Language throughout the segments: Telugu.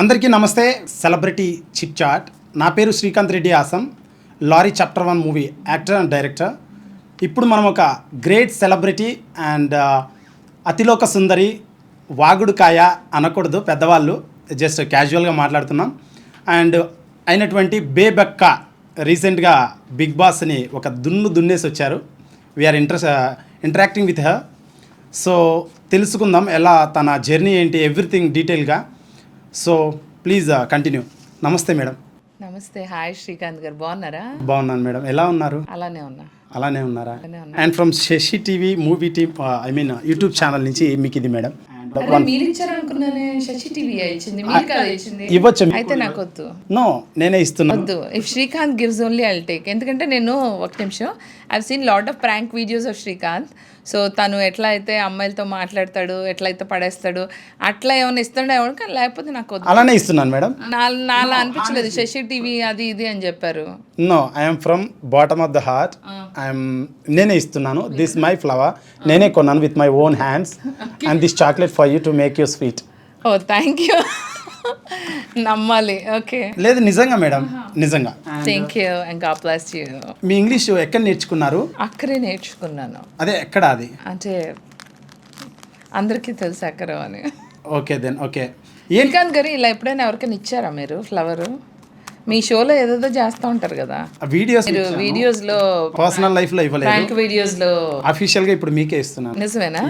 అందరికీ నమస్తే. Celebrity chit chat. నా పేరు Srikanth Reddy awesome, lorry chapter 1 movie actor and director. ఇప్పుడు మనం ఒక గ్రేట్ సెలబ్రిటీ అండ్ అతిలోక సుందరి, వాగుడు కాయ అనకూడదు పెద్దవాళ్ళు, జస్ట్ క్యాజువల్గా మాట్లాడుతున్నాం. అండ్ అయినటువంటి బేబక్క రీసెంట్గా బిగ్ బాస్ని ఒక దున్నేసి వచ్చారు. We are interacting with her. So తెలుసుకుందాం ఎలా తన జర్నీ ఏంటి, ఎవ్రీథింగ్ డీటెయిల్గా. So please continue. నమస్తే మేడం. నమస్తే. హాయ్ శ్రీకాంత్ గారు, బాగున్నారా? బాగున్నాను మేడం. ఎలా ఉన్నారు? అలానే ఉన్నా. అలానే ఉన్నారా? And from Sasi TV movie team, YouTube channel నుంచి మీకు ఇది మేడం. మీరు ఇచ్చారనుకున్నానే, శశి టీవీ ఇచ్చింది, మీరు కాదు ఇచ్చింది. ఇవ్వచ్చు అయితే నాకు వద్దు. నో, నేనే ఇస్తున్నా. వద్దు. If Srikanth gives only I'll take. ఎందుకంటే నేను ఒక నిమిషం, I seen lot of prank videos of Srikanth. So తను ఎట్లా అయితే అమ్మాయిలతో మాట్లాడతాడు, ఎట్లయితే పడేస్తాడు, అట్లా ఏమైనా ఇస్తాడో ఏమో, కానీ లేకపోతే నాకు వద్దు. అలానే ఇస్తున్నాను మేడం. నాలా అనిపించలేదు శశి టీవీ అది ఇది అని చెప్పారు. No, I'm from bottom of the heart. నేనే ఇస్తున్నాను. దిస్ మై ఫ్లవర్, నేనే కొన్నాను with my own hands. And this chocolate for you to make you sweet. Oh thank you. నమ్మాలి. ఓకే. లేదు, నిజంగా మేడం, నిజంగా. Thank you and God bless you. మీ ఇంగ్లీష్ ఎక్కడ నేర్చుకున్నారు? అక్కడే నేర్చుకున్నాను. అదే ఎక్కడ? అది అంటే అందరికీ తెలుసు అక్కర అని. Okay then okay. శ్రీకాంత్ గారు, ఇలా ఎప్పుడైనా ఎవరికైనా ఇచ్చారా మీరు ఫ్లవర్? మీ షోలో ఏదేదో చేస్తూ ఉంటారు కదా వీడియోస్, మీరు వీడియోస్లో, పర్సనల్ లైఫ్ లో ఇవ్వలేదు, ప్రాంక్ వీడియోస్లో. అఫీషియల్ గా ఇప్పుడు మీకే ఇస్తున్నాను. నిజమేనా?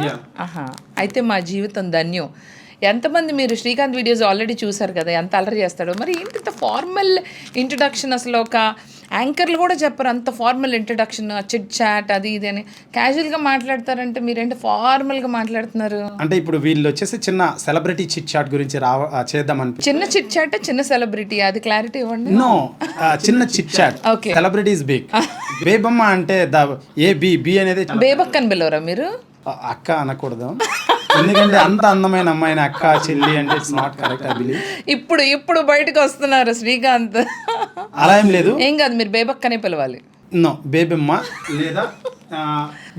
ఆహా, అయితే మా జీవితం ధన్యం. ఎంతమంది మీరు శ్రీకాంత్ వీడియోస్ ఆల్రెడీ చూసారు కదా, ఎంత అల్లరి చేస్తాడో. మరి ఏంటి ఇంత ఫార్మల్ ఇంట్రడక్షన్? అసలు ఒక యాంకర్లు కూడా చెప్పరు అంత ఫార్మల్ ఇంట్రడక్షన్, చిట్ చాట్ అది ఇది అని క్యాజువల్గా మాట్లాడతారంటే మీరేంటి ఫార్మల్గా మాట్లాడుతున్నారు? అంటే ఇప్పుడు వీళ్ళు వచ్చేసి చిన్న సెలబ్రిటీ చిట్ చాట్ గురించి చేద్దామని. చిన్న చిట్ చాట్, చిన్న సెలబ్రిటీ, అది క్లారిటీ ఇవ్వండి. నో, చిన్న chit chat. Okay. Celebrities big. Bebamma అంటే బి అనేది బేబక్క అని పిలవరా మీరు? అక్క అనకూడదు, ఎందుకంటే అంత అందమైన అమ్మాయిని అక్క చెల్లి అంటే it's not correct I believe. ఇప్పుడు బయటకు వస్తున్నారు శ్రీకాంత్. అలా ఏం లేదు, ఏం కాదు, మీరు బేబక్కనే పిలవాలి. నో, బేబమ్మ లేదా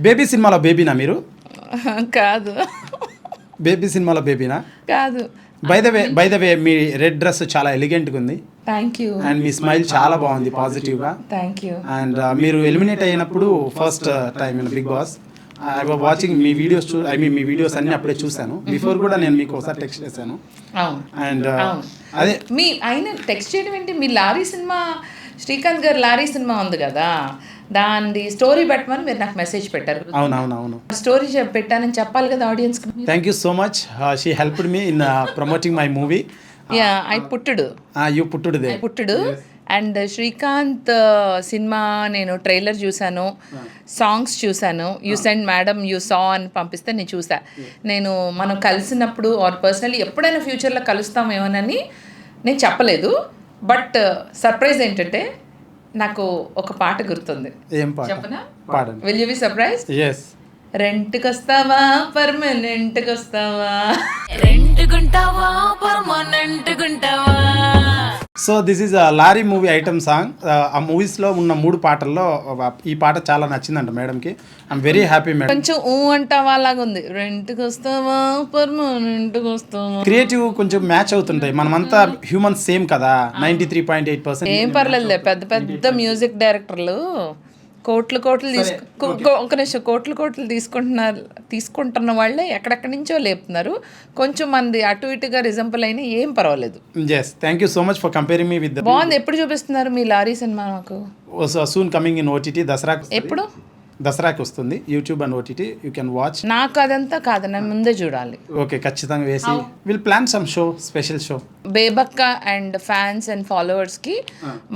బేబీ సినిమాలో బేబీనా మీరు? కాదు. బేబీ సినిమాలో బేబీనా? కాదు. బై ద వే మీ రెడ్ డ్రెస్ చాలా ఎలిగెంట్గా ఉంది. Thank you. అండ్ మీ స్మైల్ చాలా బాగుంది, పాజిటివ్గా. Thank you. అండ్ మీరు ఎలిమినేట్ అయినప్పుడు first time in Bigg Boss, I was watching మీ వీడియోస్. మీ వీడియోస్ అన్ని అప్పుడే చూశాను. బిఫోర్ కూడా నేను మీకు ఒకసారి టెక్స్ట్ చేశాను. అండ్ అదే మీ ఆయన టెక్స్ట్ చేయడం ఏంటి? మీ లారీ సినిమా, శ్రీకాంత్ గారు లారీ సినిమా ఉంది కదా, దాని స్టోరీ పెట్టమని మీరు నాకు మెసేజ్ పెట్టారు. అవునవునవును, స్టోరీ పెట్టానని చెప్పాలి కదా audience. Thank you so much. She helped me in promoting my movie. Yeah, I పుట్టుడు. యూ పుట్టుడు దే. పుట్టుడు. అండ్ శ్రీకాంత్ సినిమా నేను ట్రైలర్ చూశాను, సాంగ్స్ చూశాను. You send madam you saw అని పంపిస్తే నేను చూసా. నేను మనం కలిసినప్పుడు ఆర్ పర్సనలీ ఎప్పుడైనా ఫ్యూచర్లో కలుస్తామేమోనని నేను చెప్పలేదు. బట్ సర్ప్రైజ్ ఏంటంటే నాకు ఒక పాట గుర్తుంది. ఏం పాట? చెప్పనా? పాడండి. Will you be surprise? yes. రెంట్కి వస్తావా పర్మనెంట్కి వస్తావా? రెంట్కుంటావా పర్మనెంట్కుంటావా? So this is lorry movie item song. ఆ మూవీస్లో ఉన్న 3 పాటల్లో ఈ పాట చాలా నచ్చిందంట మేడంకి. I'm very happy madam. కొంచెం ఊ అంటావా లాగా ఉంది. రెంట్కి వస్తావా పర్మనెంట్కి వస్తావా? క్రియేటివ్ కొంచెం మ్యాచ్ అవుతుంటాయి. మనమంతా హ్యూమన్స్ సేమ్ కదా. 93.8%. ఏం పర్లేదులే, పెద్ద పెద్ద మ్యూజిక్ డైరెక్టర్లు కోట్లు ఒక నిమిషం, కోట్లు తీసుకుంటున్న వాళ్ళే ఎక్కడెక్కడి నుంచో లేపుతున్నారు. కొంచెం మంది అటు ఇటుగా రిజంపుల్ అయినా ఏం పర్వాలేదు. yes, thank you so much for comparing me with the బాగుంది. ఎప్పుడు చూపిస్తున్నారు మీ లారీ సినిమా? నాకు soon coming in OTT. ఎప్పుడు? దసరాకి వస్తుంది YouTube and OTT. You can watch. నాకు అదంతా కాదు, నేను ముందే చూడాలి. ఓకే, ఖచ్చితంగా వేసి will plan some show, special show. బేబక్క అండ్ ఫ్యాన్స్ అండ్ ఫాలోవర్స్కి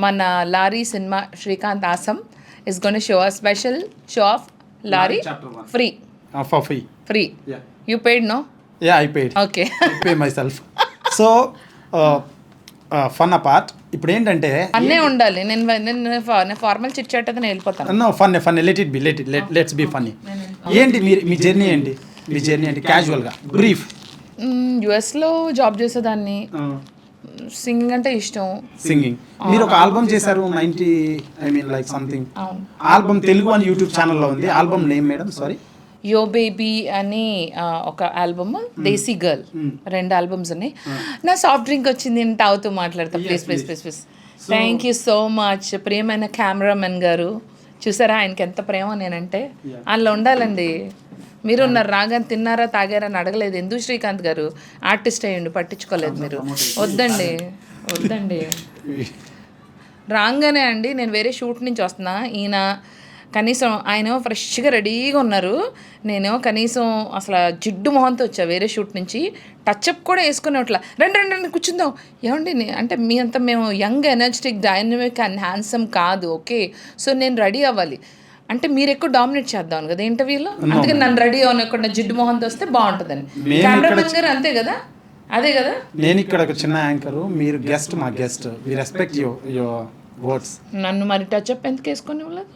మన లారీ సినిమా Srikanth awesome is going to show a special show of Larry free. For free. Yeah. You paid, no? Yeah, I paid. Okay. I pay myself. So fun apart. ఇప్పుడు ఏంటంటే అన్నే ఉండాలి. నేను ఫార్మల్ చిట్ చాట్ అయితే నేను వెళ్ళిపోతాను. No, fun let's be funny. ఏంటి మీ జర్నీ ఏంటి? మీ జర్నీ ఏంటి క్యాజువల్గా బ్రీఫ్? యుఎస్లో జాబ్ చేసేదాన్ని. సింగింగ్ అంటే ఇష్టం. సింగింగ్. మీరు ఒక ఆల్బమ్ చేశారు 90, I mean like something album, Telugu అని యూట్యూబ్ ఛానల్లో ఉంది. Album name madam? Sorry, yo baby అని ఒక ఆల్బమ్, దేశీ గర్ల్, 2 ఆల్బమ్స్ ఉన్నాయి. నా సాఫ్ట్ డ్రింక్ వచ్చింది, నేను తాగుతూ మాట్లాడతా. Please. Thank you so much. ప్రియమైన కెమెరామెన్ గారు, చూసారా ఆయనకి ఎంత ప్రేమ నేనంటే. అందులో ఉండాలండి. మీరు ఉన్నారు, రాగానే తిన్నారా తాగారా అని అడగలేదు. ఎందుకు శ్రీకాంత్ గారు ఆర్టిస్ట్ అయ్యండి, పట్టించుకోలేదు మీరు. వద్దండి రాగానే అండి, నేను వేరే షూట్ నుంచి వస్తున్నా, ఈయన కనీసం ఆయన ఫ్రెష్గా రెడీగా ఉన్నారు, నేను కనీసం అసలు జిడ్డు మొహంతో వచ్చా వేరే షూట్ నుంచి. టచ్అప్ కూడా వేసుకునేట్లా, రండి కూర్చుందాం. ఏమండి అంటే మీ అంతా మేము young energetic dynamic and handsome కాదు, ఓకే. సో నేను రెడీ అవ్వాలి అంటే మీరు ఎక్కువ డామినేట్ చేద్దాం కదా ఇంటర్వ్యూలో, అందుకని నన్ను రెడీ అవ్వకుండా జిడ్డు మొహంతో వస్తే బాగుంటుందని. కెమెరామెన్ గారు అంతే కదా, అదే కదా. నేను ఇక్కడ ఒక చిన్న యాంకరు, మీరు గెస్ట్, మా guest, we respect your words. నన్ను మరి టచ్అప్ ఎందుకు వేసుకొని ఇవ్వలేదు?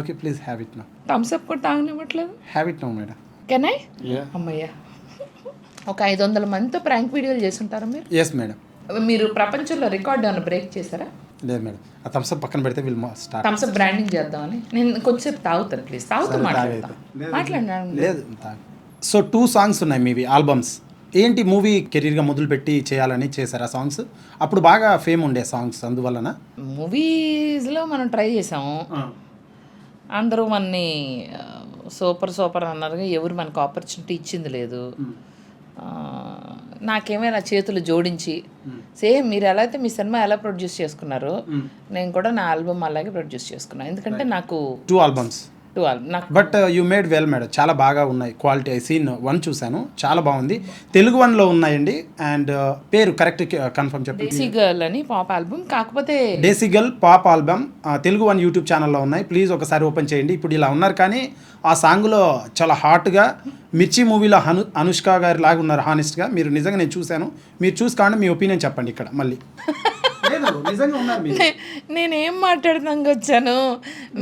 Okay please have it now. Thums Up కూడా తాగనివ్వట్లేదు. Have it now madam. Can I? అమ్మయ్యా, ఒక 500 మందితో ప్రాంక్ వీడియోలు చేస్తుంటారా మీరు? Yes madam. మీరు ప్రపంచంలో రికార్డ్ ఏమైనా బ్రేక్ చేశారా? లేదు మేడం, ఆ థమ్స్అప్ పక్కన పెడితే విల్ స్టార్ట్. థమ్స్అప్ బ్రాండింగ్ చేద్దామని నేను కొంచెంసేపు తాగుతాను, ప్లీజ్. తాగుతూ మాట్లాడండి. లేదు. సో 2 సాంగ్స్ ఉన్నాయి మీవి ఆల్బమ్స్. ఏంటి మూవీ కెరీర్గా మొదలుపెట్టి చేయాలని చేశారా సాంగ్స్? అప్పుడు బాగా ఫేమ్ ఉండే సాంగ్స్, అందువలన మూవీస్లో మనం ట్రై చేసాము, అందరూ మనని సూపర్ అన్నారు, ఎవరు మనకు ఆపర్చునిటీ ఇచ్చింది లేదు. నాకేమైనా చేతులు జోడించి సేమ్ మీరు ఎలా అయితే మీ సినిమా ఎలా ప్రొడ్యూస్ చేసుకున్నారో నేను కూడా నా ఆల్బమ్ అలాగే ప్రొడ్యూస్ చేసుకున్నాను. ఎందుకంటే నాకు 2 ఆల్బమ్స్ నాకు but you made well madam, చాలా బాగా ఉన్నాయి క్వాలిటీ. ఐ సీన్ 1 చూశాను, చాలా బాగుంది. తెలుగు 1లో ఉన్నాయండి. అండ్ పేరు కరెక్ట్ కన్ఫర్మ్ చెప్పండి. డేసీ గర్ల్ అని పాప్ ఆల్బమ్, కాకపోతే Daisy girl pop album Telugu 1 YouTube ఛానల్లో ఉన్నాయి, ప్లీజ్ ఒకసారి ఓపెన్ చేయండి. ఇప్పుడు ఇలా ఉన్నారు కానీ ఆ సాంగ్లో చాలా హాట్గా మిర్చి మూవీలో అనుష్క గారి లాగా ఉన్నారు హానెస్ట్గా. మీరు నిజంగా నేను చూశాను, మీరు చూసి కాకుండా మీ ఒపీనియన్ చెప్పండి ఇక్కడ మళ్ళీ. నేనేం మాట్లాడడానికి వచ్చాను,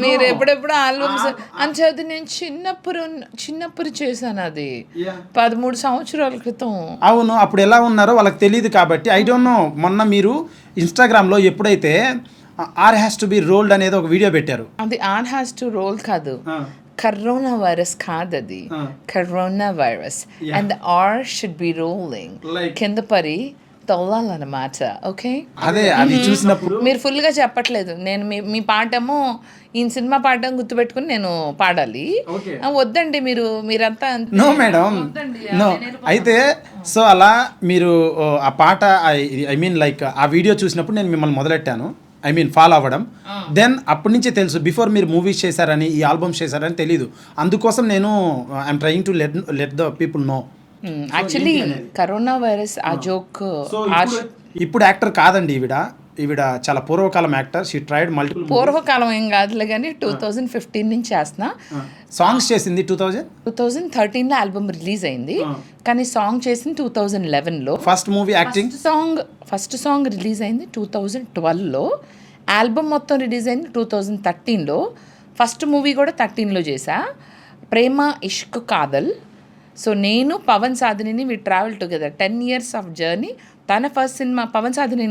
మీరు ఎప్పుడెప్పుడు ఆల్బమ్స్ అని చదివి నేను చిన్నప్పుడు చేశాను, అది 13 సంవత్సరాల క్రితం. అవును, అప్పుడు ఎలా ఉన్నారో వాళ్ళకి తెలియదు కాబట్టి. ఐ డోంట్ నో, మొన్న మీరు ఇన్స్టాగ్రామ్లో ఎప్పుడైతే R has to be rolled అనేది ఒక వీడియో పెట్టారు, అది ఆర్ హ్యాస్ టు రోల్ కాదు, కరోనా వైరస్ కాదు, అది corona virus. And R should be rolling, కింద పరి తొలాలన్నమాట. ఓకే, అదే అది చూసినప్పుడు మీరు ఫుల్గా చెప్పట్లేదు. నేను మీ పాఠము ఈ సినిమా పాఠం గుర్తుపెట్టుకుని నేను పాడాలి. వద్దండి, మీరంతా నో మేడం, నో. అయితే సో అలా మీరు ఆ పాట ఐ మీన్ లైక్ ఆ వీడియో చూసినప్పుడు నేను మిమ్మల్ని మొదలెట్టాను, ఐ మీన్ ఫాలో అవ్వడం. దెన్ అప్పటి నుంచే తెలుసు, బిఫోర్ మీరు మూవీస్ చేశారని, ఈ ఆల్బమ్స్ చేశారని తెలీదు. అందుకోసం నేను I'm trying to let the people know. Actually corona virus ఆ జోక్. ఇప్పుడు యాక్టర్ కాదండి ఈవిడ చాలా పూర్వకాలం యాక్టర్. She tried multiple. పూర్వకాలం ఏం కాదులే కానీ 2015 నుంచి చేస్తున్నా. సాంగ్స్ చేసింది 2013లో ఆల్బమ్ రిలీజ్ అయింది, కానీ సాంగ్ చేసింది 2011లో. First movie acting first song release అయింది 2012లో. ఆల్బమ్ మొత్తం రిలీజ్ అయింది 2013లో. ఫస్ట్ మూవీ కూడా 13లో చేశా, ప్రేమ ఇష్క్ కాదల్. సో నేను Pavan Sadhini we travel together 10 years of journey. తన ఫస్ట్ సినిమా పవన్ సాధిని,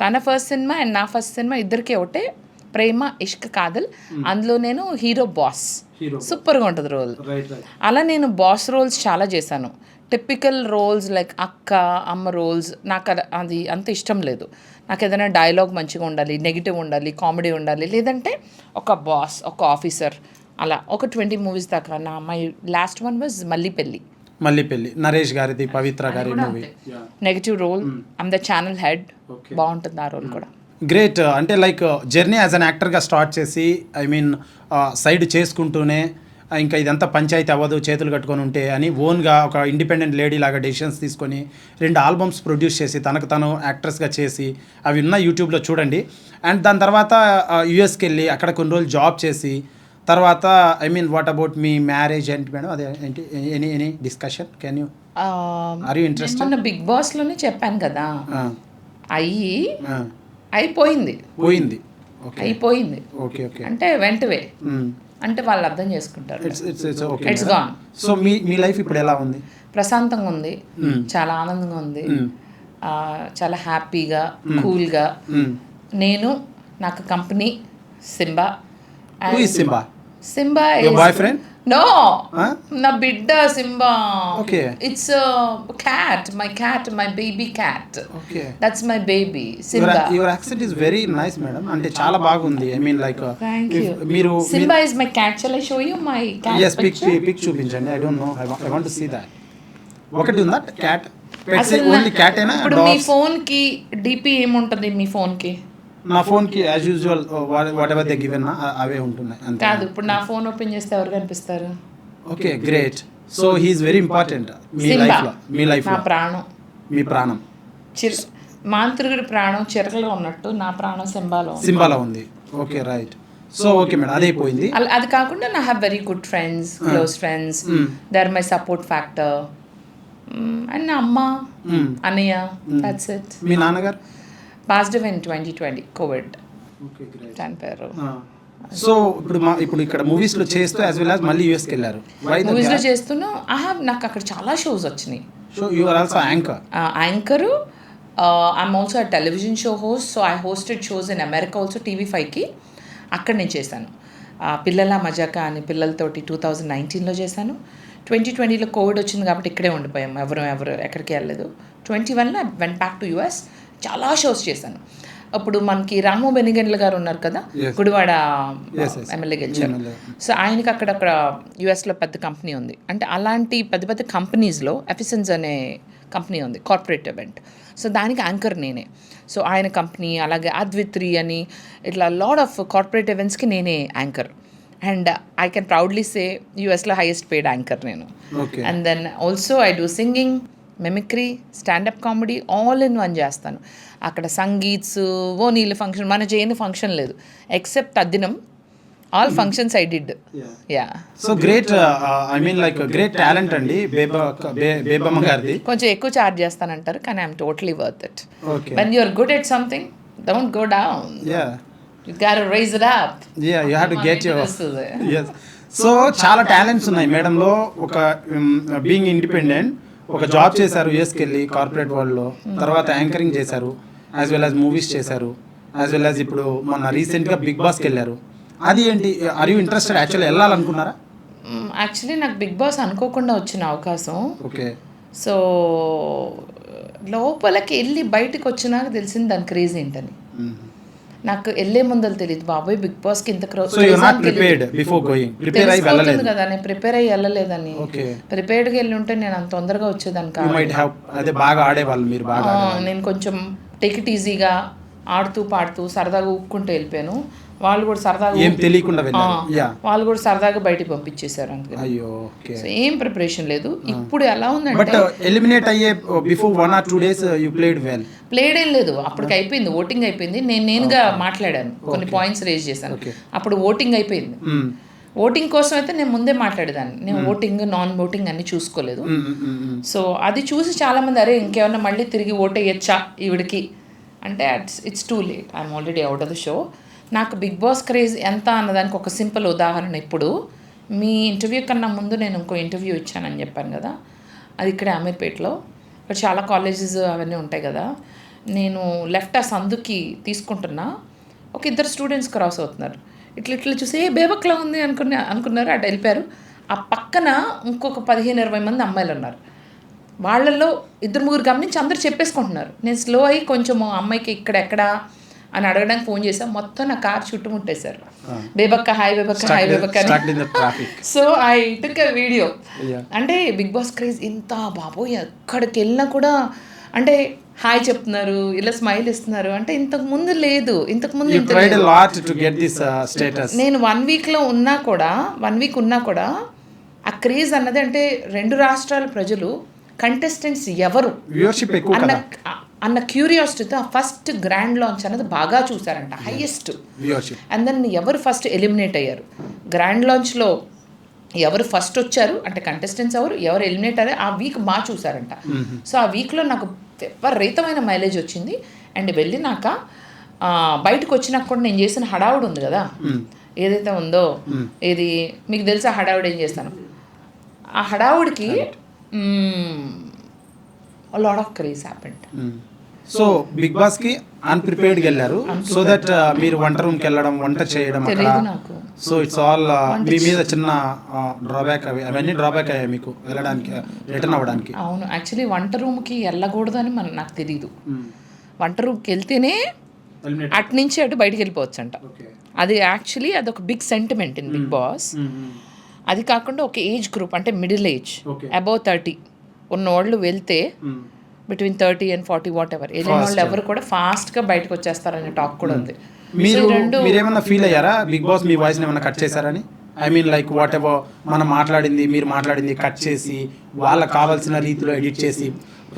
తన ఫస్ట్ సినిమా అండ్ నా ఫస్ట్ సినిమా ఇద్దరికే ఒకటే, ప్రేమ ఇష్క్ కాదల్. అందులో నేను హీరో బాస్, సూపర్గా ఉంటుంది రోల్. అలా నేను బాస్ రోల్స్ చాలా చేశాను. టిపికల్ రోల్స్ లైక్ అక్క అమ్మ రోల్స్ నాకు అది అంత ఇష్టం లేదు. నాకు ఏదైనా డైలాగ్ మంచిగా ఉండాలి, నెగిటివ్ ఉండాలి, కామెడీ ఉండాలి, లేదంటే ఒక బాస్, ఒక ఆఫీసర్, అలా ఒక 20 మూవీస్ దాకా. నా my last one was Mallipelli, Naresh గారిది, పవిత్ర గారి movie. Negative role, I'm the channel head, బాగుంటుంది ఆ రోల్ కూడా. గ్రేట్. అంటే లైక్ జర్నీ యాజ్ అన్ యాక్టర్గా స్టార్ట్ చేసి, ఐ మీన్ సైడ్ చేసుకుంటూనే ఇంకా ఇదంతా పంచాయతీ అవ్వదు చేతులు కట్టుకొని ఉంటే అని ఓన్గా ఒక ఇండిపెండెంట్ లేడీ లాగా డెసిషన్స్ తీసుకొని 2 ఆల్బమ్స్ ప్రొడ్యూస్ చేసి తనకు తను యాక్ట్రెస్గా చేసి, అవి ఉన్న యూట్యూబ్లో చూడండి. అండ్ దాని తర్వాత యూఎస్కి వెళ్ళి అక్కడ కొన్ని రోజులు జాబ్ చేసి, తర్వాత ఐ మీన్ వాట్ అబౌట్ మీ మ్యారేజ్ ఏంటి మేడం, అదే ఏంటి, any discussion, can you are you interested? మొన్న బిగ్ బాస్లోనే చెప్పాను కదా, అయిపోయింది. అయిపోయింది ఓకే ఓకే, అంటే వెంటనే అంటే వాళ్ళు అర్థం చేసుకుంటారు. It's gone. So me life ఇప్పుడు ఎలా ఉంది? ప్రశాంతంగా ఉంది, చాలా ఆనందంగా ఉంది, చాలా హ్యాపీగా, కూల్గా. నేను నాకు company Simba. Who is Simba? Simba Your is boyfriend? No Huh? నా బిడ్డ Simba. Okay. It's cat, my baby cat. Okay That's my baby, Simba. Your accent is very nice madam, అంటే చాలా బాగుంది. I mean like Thank you. మీరు Simba is my cat. Shall I show you my cat ఎస్ picture? పిక్ చూపించండి. I don't know, I want to see that. ఒకటి ఉందా క్యాట్? పెట్స్ అసలు ఓన్లీ క్యాట్ అయినా? ఇప్పుడు మీ ఫోన్ కి డిపి ఏముంటుంది మీ ఫోన్ కి? నా ఫోన్ కి as usual what ever they given అవే ఉంటున్నాయి అంతే. కాదు, ఇప్పుడు నా ఫోన్ ఓపెన్ చేస్తే ఎవరు కనిపిస్తారు? Okay great. So he is very important me Simba. Life లో. మీ లైఫ్ నా లో ప్రాణం. మీ ప్రాణం మాంత్రికుడి ప్రాణం చిరకలో ఉన్నట్టు నా ప్రాణం సింబాలో ఉంది. సింబాలో ఉంది. Okay right. So okay madam, అదే పోయింది. అది కాకుండా నా have very good friends, close friends, they are my support factor. And నా అమ్మ, అన్నయ్య, దట్స్ ఇట్. మీ నాన్నగారు positive in 2020 covid okay great. చనిపోయారు. సో ఇప్పుడు ఇక్కడ మూవీస్ లో చేస్తూ యాజ్ వెల్ యాజ్ మళ్ళీ యూఎస్కి వెళ్ళారు. మూవీస్ లో చేస్తున్నా నాకు అక్కడ చాలా షోస్ వచ్చినాయి. So you are also anchor. Anchor, I'm also a television show host. So I hosted shows in America also, TV5కి. అక్కడ నేను చేశాను. పిల్లల మజాకా అని పిల్లలతోటి 2019లో చేశాను. 2020లో కోవిడ్ వచ్చింది కాబట్టి ఇక్కడే ఉండిపోయాం, ఎవరు ఎక్కడికి వెళ్ళలేదు. 21లో వెంట్ బ్యాక్ టు US. చాలా షోస్ చేశాను. అప్పుడు మనకి రాము బెనిగండ్ల గారు ఉన్నారు కదా, గుడివాడ ఎమ్మెల్యే గెలిచారు. సో ఆయనకి అక్కడ యుఎస్లో పెద్ద కంపెనీ ఉంది. అంటే అలాంటి పెద్ద కంపెనీస్లో ఎఫిసెన్స్ అనే కంపెనీ ఉంది, కార్పొరేట్ ఈవెంట్. సో దానికి యాంకర్ నేనే. సో ఆయన కంపెనీ, అలాగే అద్విత్రి అని ఇట్లా లాడ్ ఆఫ్ కార్పొరేట్ ఈవెంట్స్కి నేనే anchor. And I can proudly say యుఎస్లో హైయెస్ట్ పెయిడ్ యాంకర్ నేను. And then also I do singing, mimicry, standup comedy, all in one చేస్తాను. అక్కడ సంగీత్స్, ఓనీల ఫంక్షన్, మన చేయని ఫంక్షన్ లేదు ఎక్సెప్ట్ అద్దినం. All functions I did. Yeah. So great, I mean like great talent అండి బేబమ్మ గారిది. కొంచెం ఎక్కువ చార్జ్ చేస్తానంటారు కానీ I'm totally worth it. Okay. When you're good at something, don't go down. Yeah. You got to raise it up. Yeah, you have to get your. yes. So చాలా టాలెంట్స్ ఉన్నాయి మేడంలో. ఒక బీయింగ్ ఇండిపెండెంట్, ఒక జాబ్ చేశారు యూఎస్కి వెళ్ళి కార్పొరేట్ వరల్డ్లో, తర్వాత యాంకరింగ్ చేశారు, యాజ్ వెల్ యాజ్ మూవీస్ చేశారు, యాజ్ వెల్ యాజ్ ఇప్పుడు మొన్న రీసెంట్గా బిగ్ బాస్కి వెళ్ళారు. అది ఏంటి, ఆర్ యూ ఇంట్రెస్టెడ్ యాక్చువల్లీ వెళ్ళాలనుకున్నారా? యాక్చువల్లీ నాకు బిగ్ బాస్ అనుకోకుండా వచ్చిన అవకాశం. ఓకే. సో లోపలికి వెళ్ళి బయటకు వచ్చినాక తెలిసింది దాని క్రేజ్ ఏంటని. నాకు వెళ్ళే ముందలు తెలియదు, బాబాయ్ బిగ్ బాస్కి ఇంత తెలిసిపోతుంది కదా, నేను ప్రిపేర్ అయ్యి వెళ్ళలేదని. ప్రిపేర్డ్గా వెళ్ళి ఉంటే నేను అంత తొందరగా వచ్చేదాన్ని కాదు. నేను కొంచెం టేక్ ఇట్ ఈజీగా ఆడుతూ పాడుతూ సరదాగా ఊక్కుంటూ వెళ్ళిపోయాను. వాళ్ళు కూడా సరదాగా వాళ్ళు కూడా సరదాగా బయటికి పంపించేశారు. అందుకని ఏం ప్రిపరేషన్ లేదు. ఇప్పుడు ఎలా ఉందంటే ప్లేడ్ ఏం లేదు, అప్పటికి అయిపోయింది, ఓటింగ్ అయిపోయింది. నేనుగా మాట్లాడాను, కొన్ని పాయింట్స్ రేజ్ చేశాను. అప్పుడు ఓటింగ్ అయిపోయింది. ఓటింగ్ కోసం అయితే నేను ముందే మాట్లాడేదాన్ని. నేను ఓటింగ్ నాన్ ఓటింగ్ అన్ని చూసుకోలేదు. సో అది చూసి చాలామంది అరే ఇంకేమన్నా మళ్ళీ తిరిగి ఓటేయచ్చా ఈవిడికి అంటే it's too late, I'm already out of the show. నాకు బిగ్ బాస్ క్రేజ్ ఎంత అన్నదానికి ఒక సింపుల్ ఉదాహరణ. ఇప్పుడు మీ ఇంటర్వ్యూ కన్నా ముందు నేను ఇంకో ఇంటర్వ్యూ ఇచ్చానని చెప్పాను కదా, అది ఇక్కడే అమీర్పేటలో. ఇక్కడ చాలా కాలేజెస్ అవన్నీ ఉంటాయి కదా. నేను లెఫ్ట్ ఆ సందుకి తీసుకుంటున్నా, ఒక ఇద్దరు స్టూడెంట్స్ క్రాస్ అవుతున్నారు. ఇట్లా చూసి బేబక్లా ఉంది అనుకున్నారు, అటు వెళ్ళిపోయారు. ఆ పక్కన ఇంకొక 15-20 మంది అమ్మాయిలు ఉన్నారు. వాళ్ళల్లో 2-3 గమనించి అందరూ చెప్పేసుకుంటున్నారు. నేను స్లో అయ్యి కొంచెం అమ్మాయికి ఎక్కడ అని అడగడానికి ఫోన్ చేశాను. మొత్తం నా కార్ చుట్టుముట్టేశారు, బేబక్క హాయ్ బేబక్క హాయ్ బేబక్క అని. So I took a video. అంటే బిగ్ బాస్ క్రేజ్ ఇంత బాబోయ్, ఎక్కడికి వెళ్ళినా కూడా అంటే హాయ్ చెప్తున్నారు, ఇలా స్మైల్ ఇస్తున్నారు. అంటే ఇంతకు ముందు లేదు, నేను 1 వీక్ ఉన్నా కూడా ఆ క్రేజ్ అన్నది అంటే 2 రాష్ట్రాల ప్రజలు కంటెస్టెంట్స్ ఎవరు అన్న క్యూరియాసిటీతో ఫస్ట్ గ్రాండ్ లాంచ్ అనేది బాగా చూసారంట, హైయెస్ట్. అండ్ దెన్ ఎవరు ఫస్ట్ ఎలిమినేట్ అయ్యారు, గ్రాండ్ లాంచ్లో ఎవరు ఫస్ట్ వచ్చారు అంటే కంటెస్టెంట్స్ ఎవరు ఎలిమినేట్ అయ్యారు ఆ వీక్ బాగా చూసారంట. సో ఆ వీక్లో నాకు విపరీతమైన మైలేజ్ వచ్చింది. అండ్ వెళ్ళినాక బయటకు వచ్చినాక కూడా నేను చేసిన హడావుడు ఉంది కదా ఏదైతే ఉందో, ఏది మీకు తెలుసా హడావుడు ఏం చేస్తాను, ఆ హడావుడికి lot of craze happened. So Bigg Boss కి అన్ప్రిపేర్డ్గా వెళ్ళారు సో దట్ మీరు వంట రూమ్కి వెళ్ళడం వంట చేయడం అక్కడ తెలియదు నాకు. సో ఇట్స్ ఆల్ మీ మీద చిన్న డ్రాబ్యాక్ అవన్నీ డ్రాబ్యాక్ అయ్యాయి మీకు వెళ్ళడానికి రిటర్న్ అవ్వడానికి. అవును, యాక్చువల్లీ వంట రూమ్కి వెళ్ళకూడదు అని నాకు తెలియదు. వంట రూమ్కి వెళ్తేనే అటు నుంచి అటు బయటికి వెళ్ళిపోవచ్చు అంట. అది యాక్చువల్లీ అదొక big sentiment in Bigg Boss. అది కాకుండా ఒక ఏజ్ గ్రూప్ అంటే మిడిల్ ఏజ్ అబౌవ్ 30 ఉన్నవాళ్ళు వెళ్తే బిట్వీన్ 30 and 40 వాట్ ఎవర్ వెళ్ళిన వాళ్ళు ఎవరు కూడా ఫాస్ట్గా బయటకు వచ్చేస్తారనే టాక్ కూడా ఉంది. మీరేమన్నా ఫీల్ అయ్యారా బిగ్ బాస్ మీ వాయిస్ ఏమన్నా కట్ చేశారని? I mean like what ever మనం మాట్లాడింది మీరు మాట్లాడింది కట్ చేసి వాళ్ళకి కావాల్సిన రీతిలో ఎడిట్ చేసి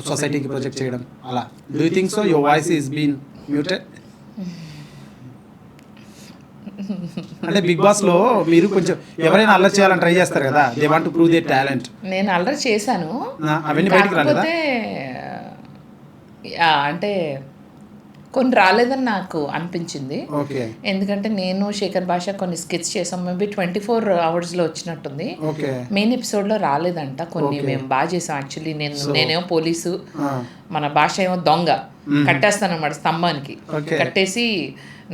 సొసైటీకి ప్రొజెక్ట్ చేయడం అలా. Do you think so your voice is been muted? అంటే బిగ్ బాస్ లో మీరు కొంచెం ఎవరైనా అల్లరి చేయాలని ట్రై చేస్తారు కదా, they want to prove their talent. నేను అల్లరి చేశాను, అవన్నీ బయటికి రాలేదా? అంటే కొన్ని రాలేదని నాకు అనిపించింది. ఎందుకంటే నేను శేఖర్ భాష కొన్ని స్కెచ్ చేసాం, మేబీ 24 hours వచ్చినట్టుంది. మెయిన్ ఎపిసోడ్లో రాలేదంట కొన్ని. మేము బాగా చేసాం యాక్చువల్లీ. నేనేమో పోలీసు, మన భాష ఏమో దొంగ. కట్టేస్తాను అన్నమాట స్తంభానికి, కట్టేసి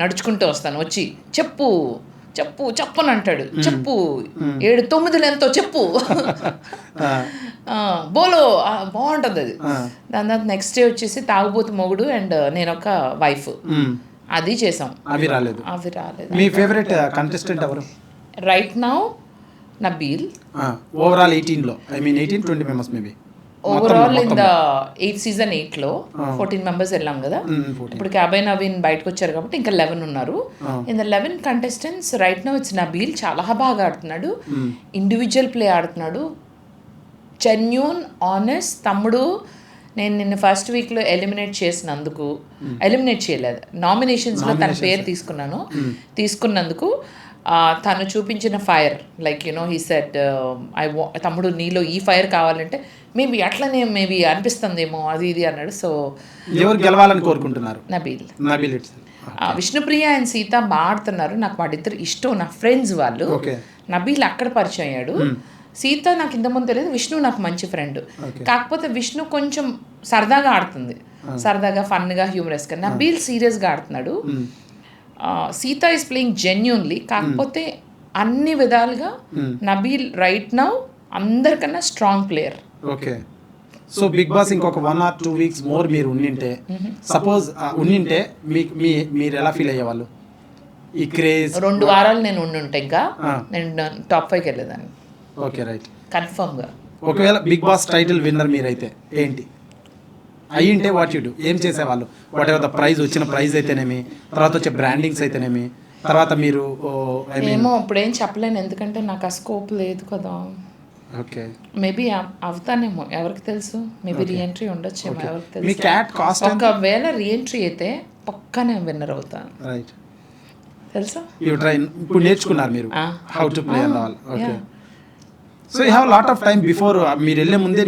నడుచుకుంటూ వస్తాను, వచ్చి చెప్పు చెప్పు చెప్పని అంటాడు. చెప్పు 7-9 ఎంతో చెప్పు బోలో, బాగుంటుంది అది. దాని తర్వాత నెక్స్ట్ డే వచ్చేసి తాగుబోతు మొగుడు అండ్ నేను ఒక వైఫ్, అది చేసాం. అవి రాలేదు. మీ ఫేవరెట్ కంటెస్టెంట్ ఎవరు రైట్ నౌ? నబీల్. ఓవరాల్ 18లో, I mean 18-20 members maybe. Overall in the 8 season 8లో 14 members వెళ్ళాం కదా. ఇప్పుడు క్యాబై నవీన్ బయటకు వచ్చారు కాబట్టి ఇంకా 11 ఉన్నారు. In the 11 contestants right now it's Nabeel. చాలా బాగా ఆడుతున్నాడు, ఇండివిజువల్ ప్లే ఆడుతున్నాడు, జెన్యూన్ ఆనెస్ట్ తమ్ముడు. నేను నిన్న ఫస్ట్ వీక్లో ఎలిమినేట్ చేసినందుకు, ఎలిమినేట్ చేయలేదు, నామినేషన్స్లో తన పేరు తీసుకున్నందుకు తను చూపించిన fire, like you know he said తమ్ముడు నీలో ఈ ఫైర్ కావాలంటే మేబీ అట్లనే మేబీ అనిపిస్తుందేమో అది ఇది అన్నాడు. సో ఎవరు గెలవాలని కోరుకుంటున్నారు? నబీల్. విష్ణుప్రియ అండ్ సీత బాగా ఆడుతున్నారు, నాకు వాడిద్దరు ఇష్టం, నా ఫ్రెండ్స్ వాళ్ళు. నబీల్ అక్కడ పరిచయం అయ్యాడు, సీత నాకు ఇంతకుముందు తెలియదు, విష్ణు నాకు మంచి ఫ్రెండ్. కాకపోతే విష్ణు కొంచెం సరదాగా ఆడుతుంది, సరదాగా ఫన్గా హ్యూమరస్గా. నబీల్ సీరియస్గా ఆడుతున్నాడు. Seetha is playing genuinely. కాకపోతే అన్ని విధాలుగా నబీల్ రైట్ నౌ అందరికన్నా strong player. Okay. So Bigg Boss ఇంకొక 1 or 2 weeks మోర్ మీరు ఉండింటే, సపోజ్ ఉండింటే మీరు ఎలా ఫీల్ అయ్యేవాళ్ళు? ఈ క్రేజ్ 2 వారాలు నేను ఉండుంటే ఇంకా నేను టాప్ 5కి వెళ్ళేదాన్ని. ఓకే, రైట్, కన్ఫర్మ్గా. ఒకవేళ బిగ్ బాస్ టైటిల్ విన్నర్ మీరైతే ఏంటి అయ్యింటే వాట్ యు డూ? ఏం చేసేవాళ్ళు? వాట్ ఎవర్ ద ప్రైజ్, వచ్చిన ప్రైజ్ అయితేనేమి, తర్వాత వచ్చే బ్రాండింగ్స్ అయితేనేమి, తర్వాత మీరు ఏమో ఇప్పుడేం చెప్పలేను, ఎందుకంటే నాకు ఆ స్కోప్ లేదు కదా. ఓకే, మేబీ అవుతానేమో, ఎవరికి తెలుసు. మేబీ రీఎంట్రీ ఉండొచ్చేమో, ఎవరికి తెలుసు. మీ క్యాట్ కాస్ట్ ఒకవేళ రీఎంట్రీ అయితే పక్కా నేను విన్నర్ అవుతాను. రైట్, తెలుసా? You try. ఇప్పుడు నేర్చుకున్నారు మీరు how to play and all. Okay, so you have lot of time before. మీరు వెళ్ళే ముందే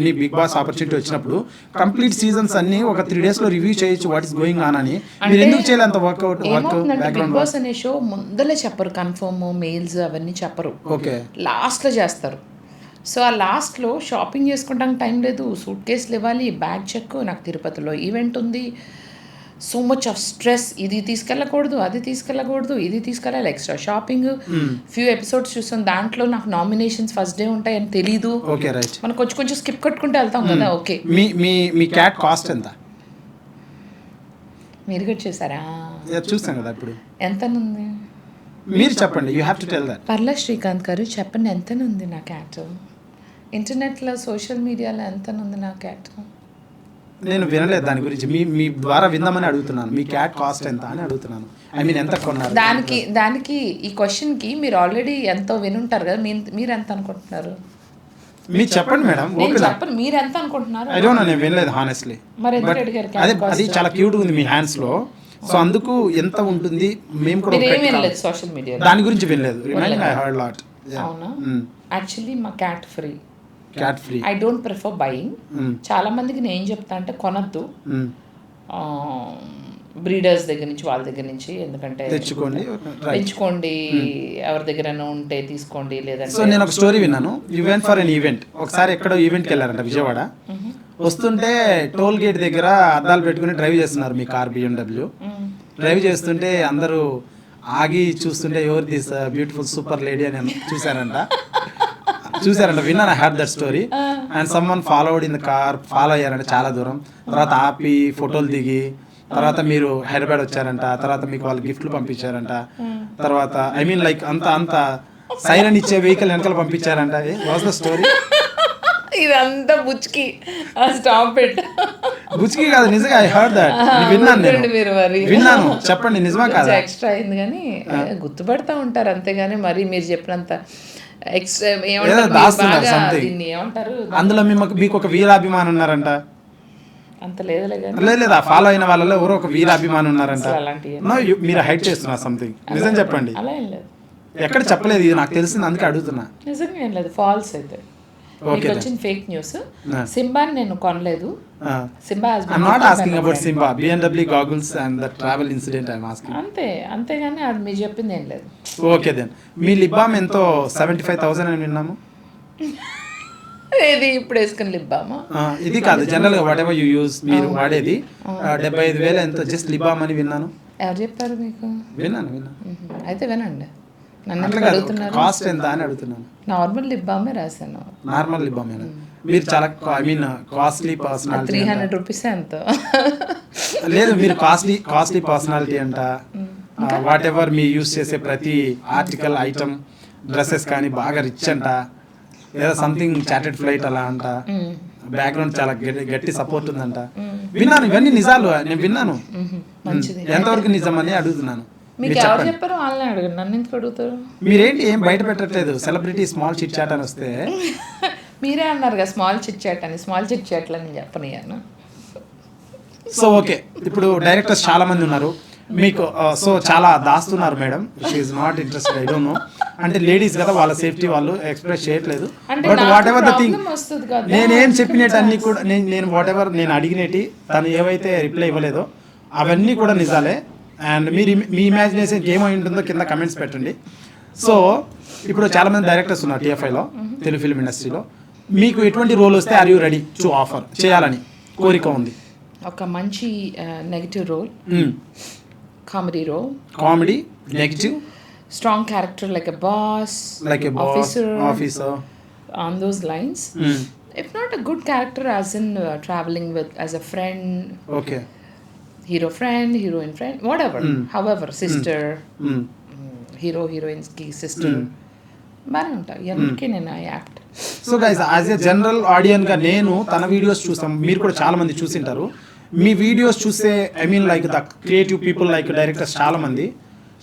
మీ బిగ్ బాస్ ఆపర్చునిటీ వచ్చినప్పుడు కంప్లీట్ సీజన్స్ అన్ని ఒక 3 days లో రివ్యూ చేయొచ్చు, వాట్ ఈస్ గోయింగ్ ఆన్ అని. మీరు ఎందుకు చేయాలి అంత వర్క్అవుట్? బిగ్ బాస్ అనే షో ముందలే చెప్పరు, కన్ఫర్మ్ మెయిల్స్ అవన్నీ చెప్పరు, ఓకే, లాస్ట్లో చేస్తారు. సో ఆ లాస్ట్లో షాపింగ్ చేసుకుంటానికి టైం లేదు, సూట్ కేసులు ఇవ్వాలి, బ్యాగ్ చెక్, నాకు తిరుపతిలో ఈవెంట్ ఉంది, సో మచ్ ఆఫ్ స్ట్రెస్. ఇది తీసుకెళ్ళకూడదు, అది తీసుకెళ్ళకూడదు, ఇది తీసుకెళ్ళాలి, ఎక్స్ట్రా షాపింగ్. ఫ్యూ ఎపిసోడ్స్ చూస్తాం, దాంట్లో నాకు నామినేషన్స్ ఫస్ట్ డే ఉంటాయని తెలీదు. ఓకే, రైట్, మనం కొంచెం స్కిప్ కట్టుకుంటే వెళ్తాం కదా. ఓకే, మీ క్యాట్ కాస్ట్ ఎంత? మీరు కూడా చూసారా? చూస్తాం కదా. ఇప్పుడు ఎంతనుంది మీరు చెప్పండి, you have to tell that. పర్లా శ్రీకాంత్ గారు చెప్పండి, ఎంతనుంది నా క్యాట్? ఇంటర్నెట్లో సోషల్ మీడియాలో ఎంతనుంది నా క్యాట్? నేను వినలేదు దాని గురించి, మీ ద్వారా విందామని అడుగుతున్నాను. మీ క్యాట్ కాస్ట్ ఎంత అని అడుగుతున్నాను. ఐ మీన్ ఎంత కొన్నారు? దానికి ఈ క్వశ్చన్కి మీరు ఆల్రెడీ ఎంతో వినుంటారు కదా, మీరు ఎంత అనుకుంటున్నారు? మీరు చెప్పండి మేడం. ఓకే, చెప్పండి, మీరు ఎంత అనుకుంటున్నారు? ఐ డోంట్ నో, నేను వినలేదు హానెస్ట్లీ. మరి ఎందుకు అడిగారు? అది చాలా క్యూట్ ఉంది మీ హ్యాండ్స్ లో, సో అందుకు ఎంత ఉంటుంది మేము కూడా వినలేదు, సోషల్ మీడియా దాని గురించి వినలేదు. I heard lot. అవునా? యాక్చువల్లీ మా cat free. Cat free. I don't prefer buying. చాలా మందికి నేను ఏం చెప్తా అంటే కొనద్దు, బ్రీడర్స్ దగ్గర నుంచి, వాళ్ళ దగ్గర నుంచి, ఎందుకంటే పెంచుకోండి, ఎవరి దగ్గరైనా ఉంటే తీసుకోండి, లేదంటే. సో నేను ఒక స్టోరీ విన్నాను. You went for N event. ఒకసారి ఎక్కడో ఈవెంట్కి వెళ్ళారంట, విజయవాడ. వస్తుంటే టోల్ గేట్ దగ్గర అద్దాలు పెట్టుకుని డ్రైవ్ చేస్తున్నారు మీ కార్ BMW. డ్రైవ్ చేస్తుంటే అందరూ ఆగి చూస్తుంటే ఎవరు దిస్ బ్యూటిఫుల్ సూపర్ లేడీ అని చూసారంట. విన్నాను, I had that story. And someone followed in the car, follow అయ్యారంట చాలా దూరం. తర్వాత ఆపి ఫోటోలు దిగి తర్వాత మీరు హైదరాబాద్ వచ్చారంట. తర్వాత మీకు వాళ్ళు గిఫ్ట్లు పంపించారంట. తర్వాత ఐ మీన్ లైక్ అంత సైరన్ ఇచ్చే వెహికల్ వెనకాల పంపించారంట. Was the story? ఇదంతా బుచ్కి స్టాప్ పెట్ట బుచ్కి కాదు, నిజంగా ఐ హర్డ్ దట్. విన్నాను నేను, మీరు మరి విన్నాను. చెప్పండి, నిజమా కాదా? ఎక్స్ట్రా అయింది కానీ గుర్తుపడతా ఉంటారు అంతేగాని మరి మీరు చెప్పినంత ఎక్స్ట్రా దాస్తున్నారు something. ఏమంటారు అందులో మీకు ఒక వీరాభిమానం ఉన్నారంట. అంత లేదులే కానీ లేదా ఫాలో అయిన వాళ్ళలో ఎవరో ఒక వీరాభిమానం ఉన్నారంట. అలాంటివి No, మీరు హైట్ చేస్తున్నారు సంథింగ్. నిజం చెప్పండి. అలా ఏం లేదు, ఎక్కడ చెప్పలేదు, ఇది నాకు తెలిసింది, అందుకే అడుగుతున్నా. నిజంగా ఏం లేదు, ఫాల్స్ అయితే. మీకు వచ్చిన ఫేక్ న్యూస్. సింబాని నేను కొనలేదు. Simba I'm not asking about Simba, BMW goggles and the travel incident I'm asking. అంతేగాని అది మీరు చెప్పింది ఏం లేదు. Okay then. మీ లిప్ బామ్ ఎంతో 75,000 అని విన్నాము. ఏది ఇప్పుడు వేసుకుని లిప్ బామా? ఇది కాదు, జనరల్ గా వాట్ ఎవర్ యూ యూస్, మీరు వాడేది 75,000 ఎంతో జస్ట్ లిప్ బామ్ అని విన్నాను. ఎవరు చెప్పారు మీకు? విన్నాను. అయితే వినండి, నన్ను అట్లా ఎందుకు కాదు, అడుగుతున్నారు? కాస్ట్ ఎంత అని అడుగుతున్నాను. నార్మల్ లిప్ బామే రాశాను. Normal lip balm. మీరు చాలా I mean costly personality. 300 rupees ఎంతో. లేదు, మీరు కాస్ట్లీ పర్సనాలిటీ అంట. వాట్ ఎవర్ మీ యూస్ చేసే ప్రతి ఆర్టికల్ ఐటమ్ డ్రెస్సెస్ కానీ బాగా రిచ్ అంట. ఏదో సంథింగ్ చార్టెడ్ ఫ్లైట్ అలా అంట. బ్యాక్గ్రౌండ్ చాలా గట్టి సపోర్ట్ ఉందంట. విన్నాను, ఇవన్నీ నిజాలు, నేను విన్నాను. ఎంతవరకు నిజం అని అడుగుతున్నాను. మీకు ఎవరు చెప్పారు? వాళ్ళని అడగండి, నన్ను ఎందుకు అడుగుతారు? మీరేంటి ఏం బయట పెట్టట్లేదు? సెలబ్రిటీ స్మాల్ చిట్ చాట్ అని వస్తే మీరే అన్నారు కదా స్మాల్ చిట్ చాట్ అని. స్మాల్ చిట్ చాట్లు అని చెప్పనియాను. సో ఓకే, ఇప్పుడు డైరెక్టర్స్ చాలా మంది ఉన్నారు మీకు. సో చాలా దాస్తున్నారు madam. She's not interested, I don't know. అంటే లేడీస్ కదా, వాళ్ళ సేఫ్టీ వాళ్ళు ఎక్స్ప్రెస్ చేయట్లేదు. But whatever the thing, నేనేం చెప్పినట్టు కూడా నేను వాట్ ఎవర్ నేను అడిగినట్టు తను ఏవైతే రిప్లై ఇవ్వలేదో అవన్నీ కూడా నిజాలే. అండ్ మీ ఇమాజినేషన్ ఏమై ఉంటుందో కింద కమెంట్స్ పెట్టండి. సో ఇప్పుడు చాలా మంది డైరెక్టర్స్ ఉన్నారు TFIలో, తెలుగు ఫిల్మ్ ఇండస్ట్రీలో. మీకు ఎటువంటి రోల్ వస్తే are you ready to offer చేయాలని కోరిక ఉంది? ఒక మంచి negative role, comedy negative, strong character like a boss, officer on those lines. If not a good character as in traveling with as a friend, okay, hero friend, heroine friend, whatever, however, sister, hero heroine's ki sister, బాగానే ఉంటాయి ఎవరికి. నేను I act. So guys, as a general audience గా నేను తన వీడియోస్ చూస్తాం, మీరు కూడా చాలా మంది చూసింటారు. మీ వీడియోస్ చూస్తే I mean like the creative people like directors చాలా మంది.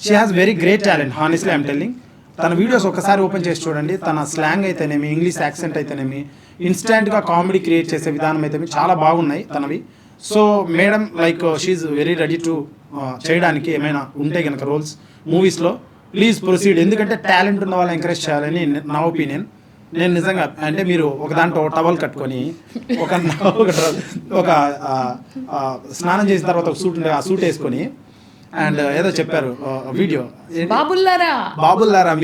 She has very great talent, honestly I'm telling. తన వీడియోస్ ఒకసారి ఓపెన్ చేసి చూడండి. తన స్లాంగ్ అయితేనేమి, ఇంగ్లీష్ యాక్సెంట్ అయితేనేమి, ఇన్స్టెంట్గా కామెడీ క్రియేట్ చేసే విధానం అయితే చాలా బాగున్నాయి తనవి. So madam like she's very ready to చేయడానికి ఏమైనా ఉంటే కనుక రోల్స్ మూవీస్లో ప్లీజ్ ప్రొసీడ్. ఎందుకంటే టాలెంట్ ఉన్న వాళ్ళని ఎంకరేజ్ చేయాలని నా ఒపీనియన్. నేను నిజంగా అంటే మీరు ఒక దాంట్లో టవల్ కట్టుకొని ఒక స్నానం చేసిన తర్వాత ఒక సూట్ ఉండే, ఆ సూట్ వేసుకొని అండ్ ఏదో చెప్పారు వీడియో, బాబుల్లారా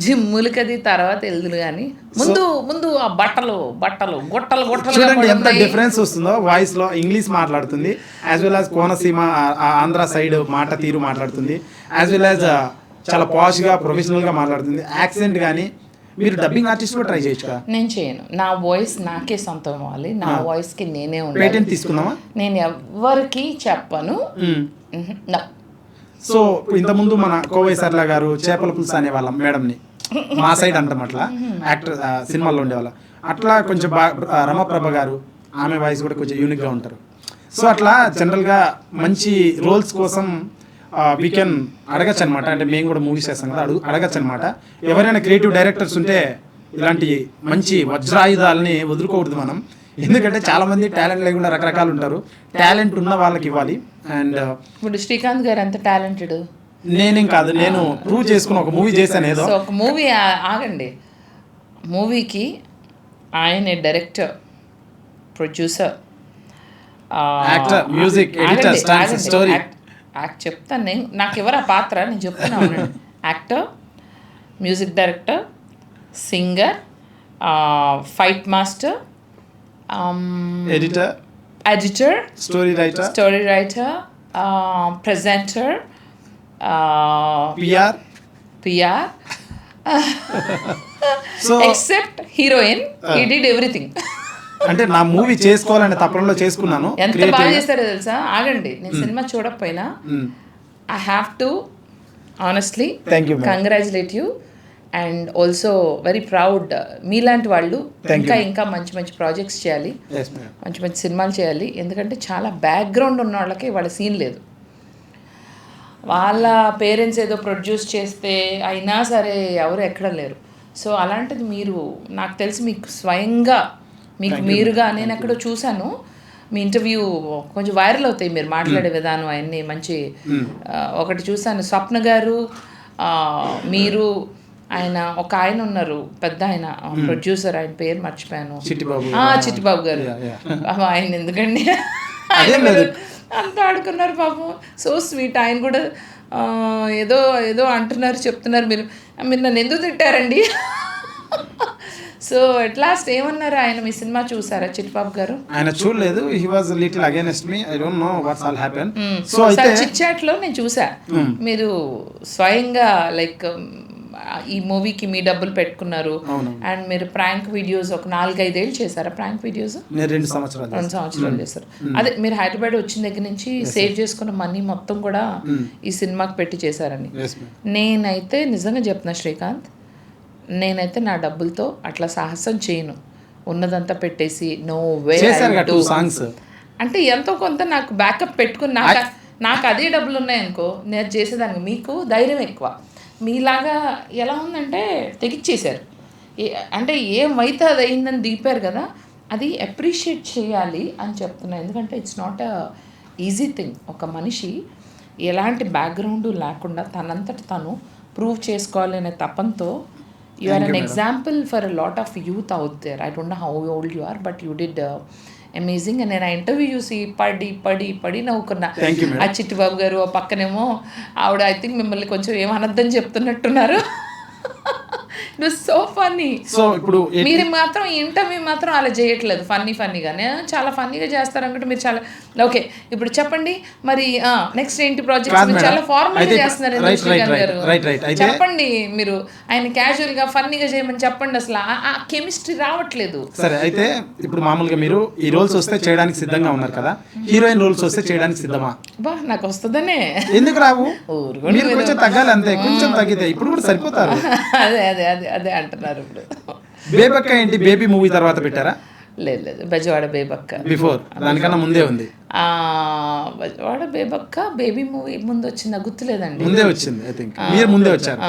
జిమ్ములు కది తర్వాత వెళ్దులు కానీ ముందు ఆ బట్టలు గుట్టలు చూడండి ఎంత డిఫరెన్స్ వస్తుందో వాయిస్ లో. ఇంగ్లీష్ మాట్లాడుతుంది, as well as Konaseema Andhra side మాట తీరు మాట్లాడుతుంది, యాజ్ వెల్ యాజ్ చాలా పాష్ గా ప్రొఫెషనల్ గా మాట్లాడుతుంది. యాక్సెంట్ కానీ మీరు డబ్బింగ్ ఆర్టిస్ట్ కూడా ట్రై చేయొచ్చు కదా. నేను చేయను, నా వాయిస్ నాకే సొంతం అవ్వాలి, నా వాయిస్ కి నేనే ఉండాలి. పేటెంట్ తీసుకుందామా? నేను ఎవరికి చెప్పను. సో ఇంతకుముందు మన కోవై సర్లా గారు చేపల పులుసు అనేవాళ్ళం మేడంని, మా సైడ్ అంటాం అట్లా, యాక్టర్ సినిమాల్లో ఉండేవాళ్ళ. అట్లా కొంచెం రమప్రభ గారు, ఆమె వాయిస్ కూడా కొంచెం యూనిక్గా ఉంటారు. సో అట్లా జనరల్గా మంచి రోల్స్ కోసం వీ కెన్ అడగచ్చు అనమాట. అంటే మేము కూడా మూవీస్ చేస్తాం కదా, అడగచ్చు అనమాట. ఎవరైనా క్రియేటివ్ డైరెక్టర్స్ ఉంటే ఇలాంటి మంచి వజ్రాయుధాలని వదులుకోకూడదు మనం. ఎందుకంటే చాలా మంది టాలెంట్ లేకుండా రకరకాలు ఉంటారు. టాలెంట్ ఉన్న వాళ్ళకి ఇవ్వాలి. అండ్ ఇప్పుడు శ్రీకాంత్ గారు ఎంత టాలెంటెడ్. నేనేం కాదు, నేను ప్రూవ్ చేసుకుని ఒక మూవీ చేశాను ఏదో. ఒక మూవీ ఆగండి, మూవీకి ఆయనే director, producer, actor, music editor, story act చెప్తాను నేను. నాకు ఎవరు ఆ పాత్ర నేను చెప్తున్నాను. Actor, music director, singer, fight master, editor, story writer, presenter, PR. So Except heroine, he did everything. అంటే నా మూవీ చేసుకోవాలనే తపనలో చేసుకున్నాను. ఎంత బాగా చేస్తారో తెలుసా? ఆగండి, నేను సినిమా చూడకపోయినా I have to honestly congratulate you and also very proud. మీలాంటి వాళ్ళు ఇంకా మంచి మంచి ప్రాజెక్ట్స్ చేయాలి, మంచి మంచి సినిమాలు చేయాలి. ఎందుకంటే చాలా బ్యాక్గ్రౌండ్ ఉన్న వాళ్ళకి వాళ్ళ సీన్ లేదు. వాళ్ళ పేరెంట్స్ ఏదో ప్రొడ్యూస్ చేస్తే అయినా సరే ఎవరు ఎక్కడ లేరు. సో అలాంటిది మీరు, నాకు తెలిసి మీకు స్వయంగా మీరుగా, నేను ఎక్కడో చూశాను మీ ఇంటర్వ్యూ, కొంచెం వైరల్ అవుతాయి మీరు మాట్లాడే విధానం అవన్నీ మంచి. ఒకటి చూశాను, స్వప్న గారు, మీరు, ఒక ఆయన ఉన్నారు పెద్ద ఆయన ప్రొడ్యూసర్, ఆయన పేరు మర్చిపోయాను, చిట్టిబాబు గారు. ఆయన ఎందుకండి అంత ఆడుకున్నారు పాపం, సో స్వీట్. ఆయన కూడా ఏదో ఏదో అంటున్నారు, చెప్తున్నారు, మీరు నన్ను ఎందుకు తిట్టారండి. సో ఎట్ లాస్ట్ ఏమన్నారు ఆయన? మీ సినిమా చూసారా చిట్టిబాబు గారు? ఆయన చూడలేదు, he was little against me, I don't know what's all happen. So అయితే చిట్ చాట్ లో నేను చూసా, మీరు స్వయంగా లైక్ ఈ మూవీకి మీ డబ్బులు పెట్టుకున్నారు అండ్ మీరు ప్రాంక్ వీడియోస్ ఒక 4-5 ఏళ్ళు చేశారా ప్రాంక్ వీడియోస్? 2 సంవత్సరాలు చేశారు. అదే మీరు హైదరాబాద్ వచ్చిన దగ్గర నుంచి సేవ్ చేసుకున్న మనీ మొత్తం కూడా ఈ సినిమాకి పెట్టి చేశారని. నేనైతే నిజంగా చెప్తున్నా శ్రీకాంత్, నేనైతే నా డబ్బులతో అట్లా సాహసం చేయను. ఉన్నదంతా పెట్టేసి నో వే అంటే ఎంతో కొంత నాకు బ్యాకప్ పెట్టుకుని, నాకు అదే డబ్బులు ఉన్నాయనుకో నేను చేసేదానికి. మీకు ధైర్యం ఎక్కువ, మీలాగా ఎలా ఉందంటే తెగిచ్చేశారు. అంటే ఏమైతే అది అయిందని దిగిపారు కదా, అది అప్రిషియేట్ చేయాలి అని చెప్తున్నాను. ఎందుకంటే it's not a easy thing. ఒక మనిషి ఎలాంటి బ్యాక్గ్రౌండ్ లేకుండా తనంతట తను ప్రూవ్ చేసుకోవాలి అనే తపంతో you are an example for a lot of youth out there. I don't know how old you are, but you did amazing. And నేను ఆ ఇంటర్వ్యూ చూసి పడి నవ్వుకున్నా. ఆ చిట్టిబాబు గారు ఆ పక్కనేమో ఆవిడ ఐ థింక్ మిమ్మల్ని కొంచెం ఏమనద్దని చెప్తున్నట్టున్నారు. It was so funny. So ఇప్పుడు మీరు మాత్రం ఈ ఇంటర్వ్యూ మాత్రం అలా చేయట్లేదు ఫన్నీగానే, చాలా ఫన్నీగా చేస్తారనుకుంటే మీరు చాలా ఓకే. ఇప్పుడు చెప్పండి మరి నెక్స్ట్ ఏంటి ప్రాజెక్ట్స్? మీరు చాలా ఫార్మల్ గా చేస్తున్నారు శ్రీకాంత్ గారు. చెప్పండి, మీరు ఆయన క్యాజువల్ గా ఫన్నీగా చేయమని చెప్పండి. అసలు ఆ కెమిస్ట్రీ రావట్లేదు. సరే, అయితే ఇప్పుడు మామూలుగా మీరు ఈ రోల్స్ వస్తే చేయడానికి సిద్ధంగా ఉన్నారు కదా, హీరోయిన్ రోల్స్ వస్తే చేయడానికి సిద్ధమా? బా నాకు వస్తుందనే. ఎందుకు రావు? కొంచెం తగ్గాలి అంతే, కొంచెం తగ్గితే ఇప్పుడు కూడా సరిపోతారు. అదే అంటున్నారు. ఇప్పుడు బేబక్క ఏంటి, బేబీ మూవీ తర్వాత పెట్టారా? లేదు, బెజవాడ బేబక్క బిఫోర్, దానికన్నా ముందే ఉంది. బెజవాడ బేబక్క బేబీ మూవీ ముందు వచ్చిందా గుర్తులేదండి. ముందే వచ్చింది, ఐ థింక్ మీరు ముందే వచ్చారు.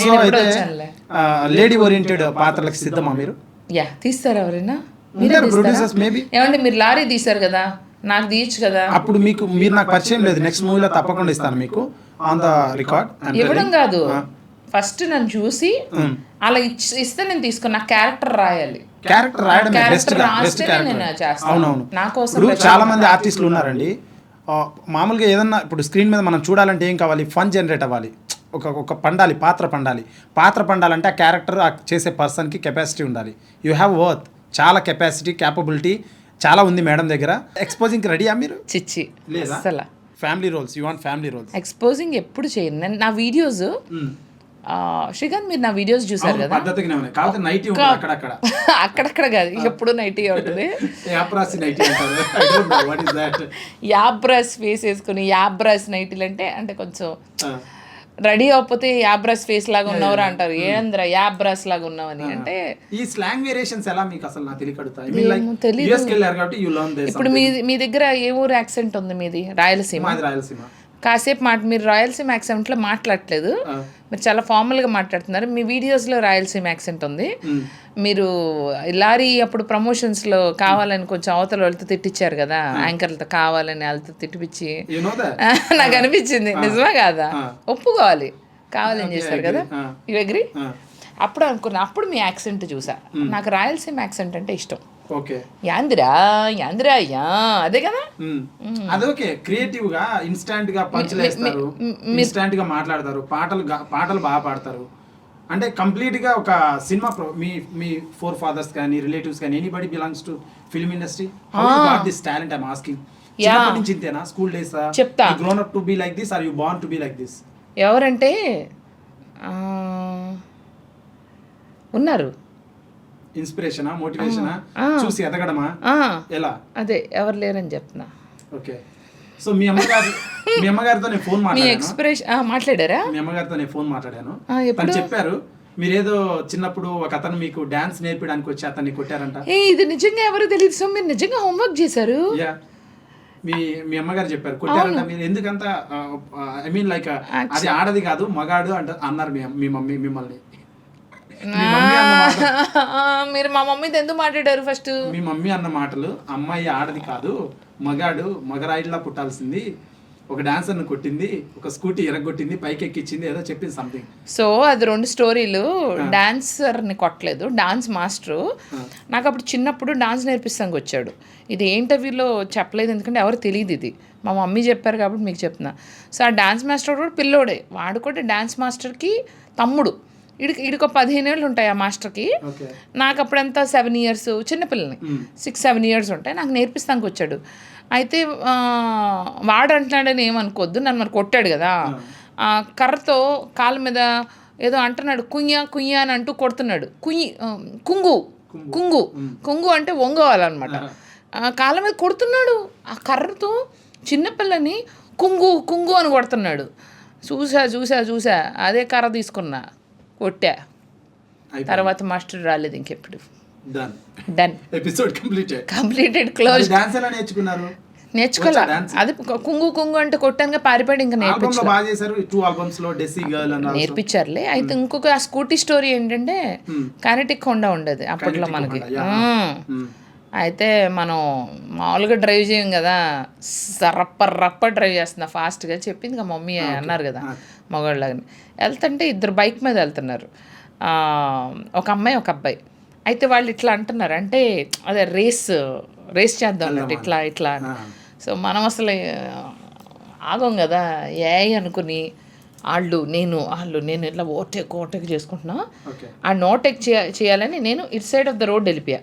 సో అయితే లేడీ ఓరియంటెడ్ పాత్రలకు సిద్ధమా మీరు? యా, తీస్తారా ఎవరైనా? Producers maybe. ఏమండి మీరు లారీ తీశారు కదా, నాకు తీయచ్చు కదా. అప్పుడు మీరు నాకు పరిచయం లేదు, నెక్స్ట్ మూవీలో తప్పకుండా ఇస్తాను మీకు ఆన్ ద రికార్డ్. ఇవ్వడం కాదు, ఫస్ట్ నన్ను చూసి అలా ఇస్తే నేను తీసుకుని నాకు క్యారెక్టర్ రాయాలి. క్యారెక్టర్ రాయడం బెస్ట్ క్యారెక్టర్. అవునవును. ఇప్పుడు చాలా మంది ఆర్టిస్టులు ఉన్నారండి, మామూలుగా ఏదన్నా ఇప్పుడు స్క్రీన్ మీద మనం చూడాలంటే ఏం కావాలి? ఫన్ జనరేట్ అవ్వాలి, ఒక పాత్ర పండాలంటే ఆ క్యారెక్టర్ చేసే పర్సన్కి కెపాసిటీ ఉండాలి. యూ హ్యావ్ వర్త్, చాలా కెపాసిటీ, క్యాపబిలిటీ చాలా ఉంది మేడం దగ్గర. ఎక్స్పోజింగ్కి రెడీయా మీరు? చిచ్చి లేదా? Family roles, you want family roles? Exposing ఎప్పుడు చేయను నేను. నా వీడియోస్ శ్రీకాంత్ మీరు నా వీడియోస్ చూసారు కదా, అక్కడక్కడ కాదు, ఎప్పుడు నైటీ ఉంటుంది. యాబ్రాస్ ఫేస్ వేసుకుని యాబ్రాస్ నైటీలు అంటే కొంచెం రెడీ అవ్వకపోతే యాబ్రాస్ ఫేస్ లాగా ఉన్నవరా అంటారు. ఏంద్ర యాబ్రాస్ లాగా ఉన్నావని అంటే ఈ స్లాంగ్ వేరియేషన్స్ ఎలా మీకు అసలు నాకు తెలియదు. ఇప్పుడు మీ దగ్గర ఏ ఊరు యాక్సెంట్ ఉంది? మీది రాయలసీమ. కాసేపు మీరు రాయలసీమ యాక్సెంట్లో మాట్లాడట్లేదు, మీరు చాలా ఫార్మల్గా మాట్లాడుతున్నారు. మీ వీడియోస్లో రాయలసీమ యాక్సెంట్ ఉంది. మీరు లారీ అప్పుడు ప్రమోషన్స్లో కావాలని కొంచెం అవతల వాళ్ళతో తిట్టించారు కదా, యాంకర్లతో కావాలని వాళ్ళతో తిట్టిపిచ్చి నాకు అనిపించింది. నిజమా కాదా? ఒప్పుకోవాలి, కావాలని చేశారు కదా. You agree? అప్పుడు అనుకున్నా, అప్పుడు మీ యాక్సెంట్ చూసా. నాకు రాయలసీమ యాక్సెంట్ అంటే ఇష్టం. యాందిరా యా అదే కదా. అదొకే క్రియేటివ్ గా ఇన్స్టాంట్ గా పంచులేస్తారు, ఇన్స్టాంట్ గా మాట్లాడతారు, పాటలు బాగా పాడతారు. అంటే కంప్లీట్గా ఒక సినిమా మీ ఫోర్ ఫాదర్స్ కానీ రిలేటివ్స్ కానీ anybody belongs to film industry how you got this talent I am asking. చిన్నప్పటి నుంచి ఇంతేనా? స్కూల్ డేస్ చెప్తా. Grown up to be like this are you born to be like this? ఎవరంటే ఉన్నారు. ఇన్స్పిరేషనా, మోటివేషనా, చూసి ఎదగడమా, ఎలా? అదే ఎవరు లేరని చెప్తున్నా. ఓకే. సో మీ అమ్మగారితో నేను ఫోన్ మాట్లాడారా? మీ అమ్మగారితో నేను ఫోన్ మాట్లాడాను. తను చెప్పారు మీరేదో చిన్నప్పుడు ఒక అతను మీకు డాన్స్ నేర్పడానికి వచ్చి అతన్ని కొట్టారంట. ఇది నిజంగా ఎవరు తెలియదు. సో మీరు నిజంగా హోంవర్క్ చేశారు? మీ అమ్మగారు చెప్పారు కొట్టారంట. మీరు ఎందుకంత ఐ మీన్ లైక్ అది ఆడది కాదు మగాడు అన్నారు మీ మమ్మీ మిమ్మల్ని. మీరు మా మమ్మీతో ఎందుకు మాట్లాడారు? ఫస్ట్ మీ మమ్మీ అన్న మాటలు అమ్మాయి ఆడది కాదు మగాడు మగరాయిలా పుట్టాల్సింది, ఒక డాన్సర్ని కొట్టింది, ఒక స్కూటీ ఎరగొట్టింది, పైకి ఎక్కించింది, ఏదో చెప్పింది సంథింగ్. సో అది 2 స్టోరీలు. డాన్సర్ని కొట్టలేదు, డాన్స్ మాస్టరు. నాకు అప్పుడు చిన్నప్పుడు డాన్స్ నేర్పిస్తానికి వచ్చాడు. ఇది ఇంటర్వ్యూలో చెప్పలేదు ఎందుకంటే ఎవరు తెలియదు. ఇది మా మమ్మీ చెప్పారు కాబట్టి మీకు చెప్తున్నా. సో ఆ డాన్స్ మాస్టర్ కూడా పిల్లోడే, వాడు కూడా డాన్స్ మాస్టర్కి తమ్ముడు. ఇడికి 15 ఏళ్ళు ఉంటాయి ఆ మాస్టర్కి. నాకు అప్పుడంతా 7 ఇయర్స్, చిన్నపిల్లని 6-7 ఇయర్స్ ఉంటాయి. నాకు నేర్పిస్తానికి వచ్చాడు. అయితే వాడు అంటున్నాడని ఏమనుకోవద్దు, నన్ను మరి కొట్టాడు కదా. కర్రతో కాళ్ళ మీద ఏదో అంటున్నాడు, కుయ్యా కుయ్యా అని అంటూ కొడుతున్నాడు. కుంగు కుంగు కుంగు అంటే వంగవాలన్నమాట. కాళ్ళ మీద కొడుతున్నాడు ఆ కర్రతో. చిన్నపిల్లని కుంగు కుంగు అని కొడుతున్నాడు. చూసా అదే కర్ర తీసుకున్నా, కొట్టా. తర్వాత మాస్టర్ రాలేదు ఇంకెప్పుడు. Done, episode completed, close. Dance ఎలా నేర్చుకున్నారు? నేర్చుకోలే. అది కుంగు కుంగు అంటే కొట్టానుగా పారిపోయాడు. ఇంకా నేర్పించారులే. అయితే ఇంకొక ఆ స్కూటీ స్టోరీ ఏంటంటే కైనెటిక్ హోండా ఉండేది అప్పట్లో మనకి. అయితే మనం మామూలుగా డ్రైవ్ చేయం కదా, రప్ప డ్రైవ్ చేస్తున్నా ఫాస్ట్గా చెప్పింది ఇంకా మమ్మీ అన్నారు కదా మగవాళ్ళని. వెళ్తుంటే 2 బైక్ మీద వెళ్తున్నారు, ఒక అమ్మాయి ఒక అబ్బాయి. అయితే వాళ్ళు ఇట్లా అంటున్నారు, అంటే అదే రేస్ చేద్దాం అన్నట్టు ఇట్లా అని. సో మనం అసలు ఆగం కదా, అనుకుని వాళ్ళు నేను ఇట్లా ఓటేక్ చేసుకుంటున్నా. ఆ ఓటేక్ చేయాలని నేను ఇటు సైడ్ ఆఫ్ ద రోడ్ వెళ్ళిపోయా,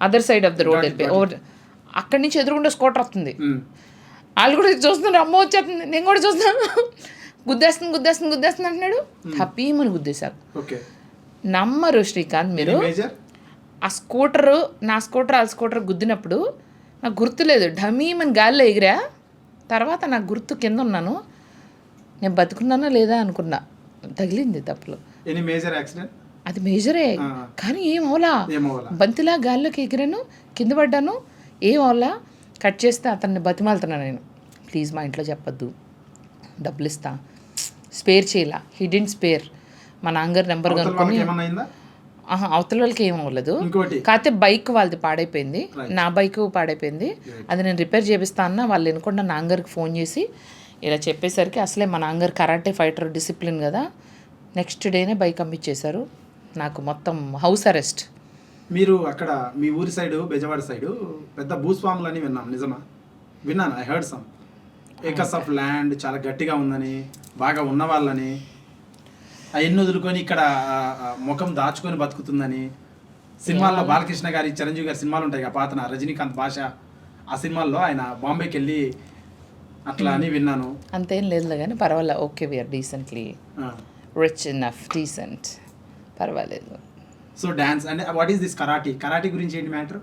other side of the road వెళ్ళిపోయా. అక్కడి నుంచి ఎదురుకుండా స్కూటర్ వస్తుంది. వాళ్ళు కూడా చూస్తున్నారు, అమ్మ వచ్చేస్తుంది, నేను కూడా చూస్తున్నాను. గుద్దేస్తుంది అంటున్నాడు. హ్యాపీమని గుద్దేశారు. నమ్మరు శ్రీకాంత్ మీరు, ఆ స్కూటరు నా స్కూటర్ ఆ స్కూటర్ గుద్దినప్పుడు నాకు గుర్తులేదు. ఢమీమని గాల్లో ఎగిరా. తర్వాత నాకు గుర్తు కింద ఉన్నాను. నేను బతుకున్నానా లేదా అనుకున్నా. తగిలింది తప్పులు. అది మేజరే కానీ ఏం అవలా. బంతిలా గాల్లోకి ఎగిరాను, కింద పడ్డాను, ఏం అవలా. కట్ చేస్తే అతన్ని బతిమాలుతున్నాను నేను, ప్లీజ్ మా ఇంట్లో చెప్పొద్దు, డబ్బులు ఇస్తా. స్పేర్ చేయాల, హిడెన్ స్పేర్. మా నాన్నగారు నెంబర్ కనుక్కొని. అవతల వాళ్ళకి ఏం అవ్వలేదు, కాకపోతే బైక్ వాళ్ళది పాడైపోయింది, నా బైక్ పాడైపోయింది. అది నేను రిపేర్ చేపిస్తా అన్న వాళ్ళు వినకుండా నాన్నగారికి ఫోన్ చేసి ఇలా చెప్పేసరికి, అసలే మా నాన్నగారు కరాటే ఫైటర్, డిసిప్లిన్ కదా, నెక్స్ట్ డేనే బైక్ అమ్మిచ్చేశారు. నాకు మొత్తం హౌస్ అరెస్ట్. మీరు అక్కడ మీ ఊరి సైడు, బెజవాడ సైడు పెద్ద భూస్వాములు అని విన్నాం, నిజమా? విన్నాను, I heard some acres of land చాలా గట్టిగా ఉందని, బాగా ఉన్నవాళ్ళని, అవన్నీ వదులుకొని ఇక్కడ ముఖం దాచుకొని బతుకుతుందని. సినిమాల్లో బాలకృష్ణ గారి, చిరంజీవి గారి సినిమాలు ఉంటాయి కదా పాతన, రజనీకాంత్ భాష, ఆ సినిమాల్లో ఆయన బాంబేకి వెళ్ళి అట్లా అని విన్నాను. అంతేం లేదు కానీ పర్వాలేదు. Okay, we're decently rich enough, decent, పర్వాలేదు. సో డాన్స్ అంటే వాట్ ఈస్ దిస్ కరాటీ గురించి ఏంటి మ్యాటర్?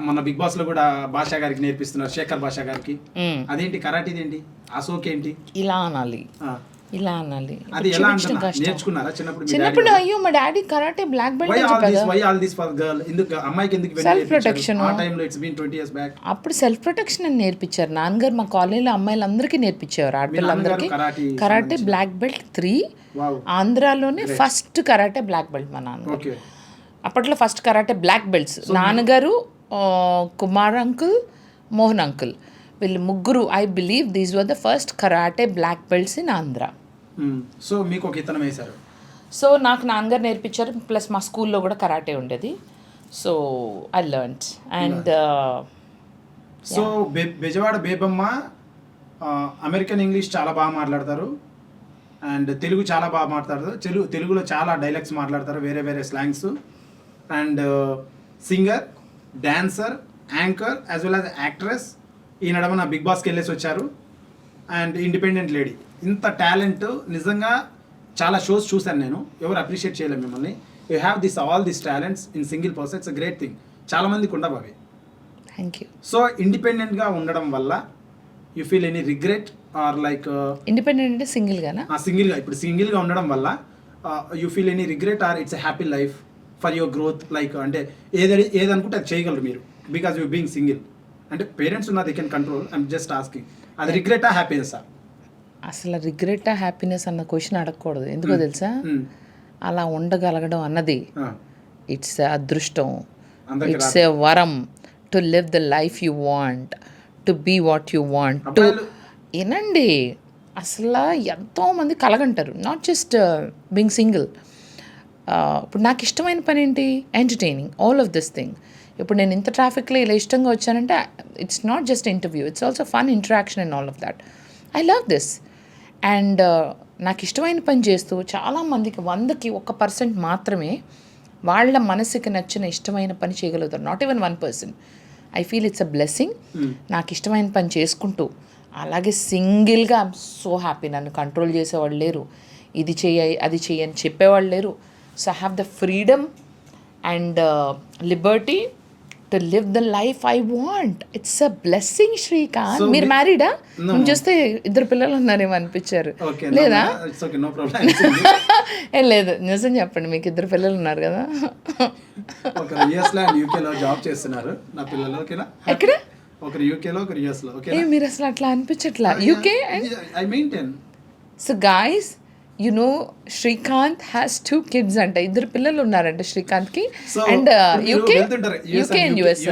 మన బిగ్ బాస్ లో కూడా భాషా గారికి నేర్పిస్తున్నారు, శేఖర్ భాషా గారికి. అదేంటి కరాటీది ఏంటి, ఆ సోక్ ఏంటి? ఇలా అనాలి. అది ఎలా నేర్చుకున్నారా చిన్నప్పుడు? అయ్యో మా daddy karate black belt. Self protection. అప్పుడు సెల్ఫ్ ప్రొటెక్షన్ అని నేర్పించారు నాన్నగారు. మా కాలనీలో అమ్మాయిలందరికీ నేర్పించారు, ఆడపిల్లలందరికీ. కరాటే బ్లాక్ బెల్ట్ 3, ఆంధ్రాలోనే ఫస్ట్ కరాటే బ్లాక్ బెల్ట్ మా నాన్నగారు. అప్పట్లో ఫస్ట్ కరాటే బ్లాక్ బెల్ట్స్ నాన్నగారు, కుమార్ అంకుల్, మోహన్ అంకుల్, వీళ్ళు ముగ్గురు. I believe these were the first karate black belts in Andhra. So మీకు ఒక ఇతనం వేశారు. సో నాకు నాన్నగారు నేర్పించారు, ప్లస్ మా స్కూల్లో కూడా కరాటే ఉండేది. So I learned. And so Bezawada Bebamma American English చాలా బాగా మాట్లాడతారు. అండ్ తెలుగు చాలా బాగా మాట్లాడతారు. తెలుగులో చాలా డైలాగ్స్ మాట్లాడతారు, వేరే వేరే slangs. And singer, dancer, anchor as well as actress. ఈ నడమ బిగ్ బాస్కి వెళ్ళేసి వచ్చారు. And independent lady. ఇంత టాలెంట్ నిజంగా చాలా షోస్ చూశాను నేను, ఎవరు అప్రిషియేట్ చేయలేము మిమ్మల్ని. You have all this talents in single person. It's a great thing. చాలా మందికి ఉండవు అవి. Thank you. సో ఇండిపెండెంట్గా ఉండడం వల్ల you feel any regret or like independent అంటే సింగిల్గానా? సింగిల్గా, ఇప్పుడు సింగిల్గా ఉండడం వల్ల you feel any regret or it's a happy life for your growth? Like అంటే ఏదనుకుంటే అది చేయగలరు మీరు బికాజ్ యూ బీయింగ్ సింగిల్. అంటే పేరెంట్స్ ఉన్నా they can control. I'm just asking, అది రిగ్రెటా హ్యాపీనెస్సా? అసలు రిగ్రెటా హ్యాపీనెస్ అన్న క్వశ్చన్ అడగకూడదు. ఎందుకో తెలుసా, అలా ఉండగలగడం అన్నది ఇట్స్ అదృష్టం, ఇట్స్ ఎ వరం to live the life you want, to be what you want to. ఏనండి, అసలు ఎంతోమంది కలగంటారు, నాట్ జస్ట్ బీయింగ్ సింగిల్. ఇప్పుడు నాకు ఇష్టమైన పని ఏంటి? Entertaining, all of this thing. ఇప్పుడు నేను ఇంత ట్రాఫిక్లో ఇలా ఇష్టంగా వచ్చానంటే it's not just interview, it's also fun interaction and all of that. I love this. And నాకు ఇష్టమైన పని చేస్తూ చాలామందికి 100కి 1% మాత్రమే వాళ్ళ మనసుకి నచ్చిన ఇష్టమైన పని చేయగలుగుతారు. Not even 1%. I feel it's a blessing. నాకు ఇష్టమైన పని చేసుకుంటూ అలాగే సింగిల్గా ఐఎమ్ సో హ్యాపీ. నన్ను కంట్రోల్ చేసేవాళ్ళు లేరు, ఇది చెయ్యి అది చెయ్యి అని చెప్పేవాళ్ళు లేరు. So I have the freedom and Liberty to live the life I want. It's a blessing. Srikanth, మీరు మ్యారీడా? నేను చూస్తే 2 పిల్లలు ఉన్నారేమో అనిపించారు. లేదా? ఏం లేదు, నిజం చెప్పండి, మీకు 2 పిల్లలు ఉన్నారు కదా. ఒకరు యుఎస్లో అండ్ యూకేలో జాబ్ చేస్తున్నారు నా పిల్లలు. ఓకేనా? ఎక్కడ? ఒకరు యూకేలో, ఒకరు యుఎస్లో. ఓకే, మీరు అసలు అట్లా అనిపించట్లా. UK. I maintain. So guys, you know Srikanth has 2 kids అంట. 2 పిల్లలు ఉన్నారంట శ్రీకాంత్కి. And UK and US.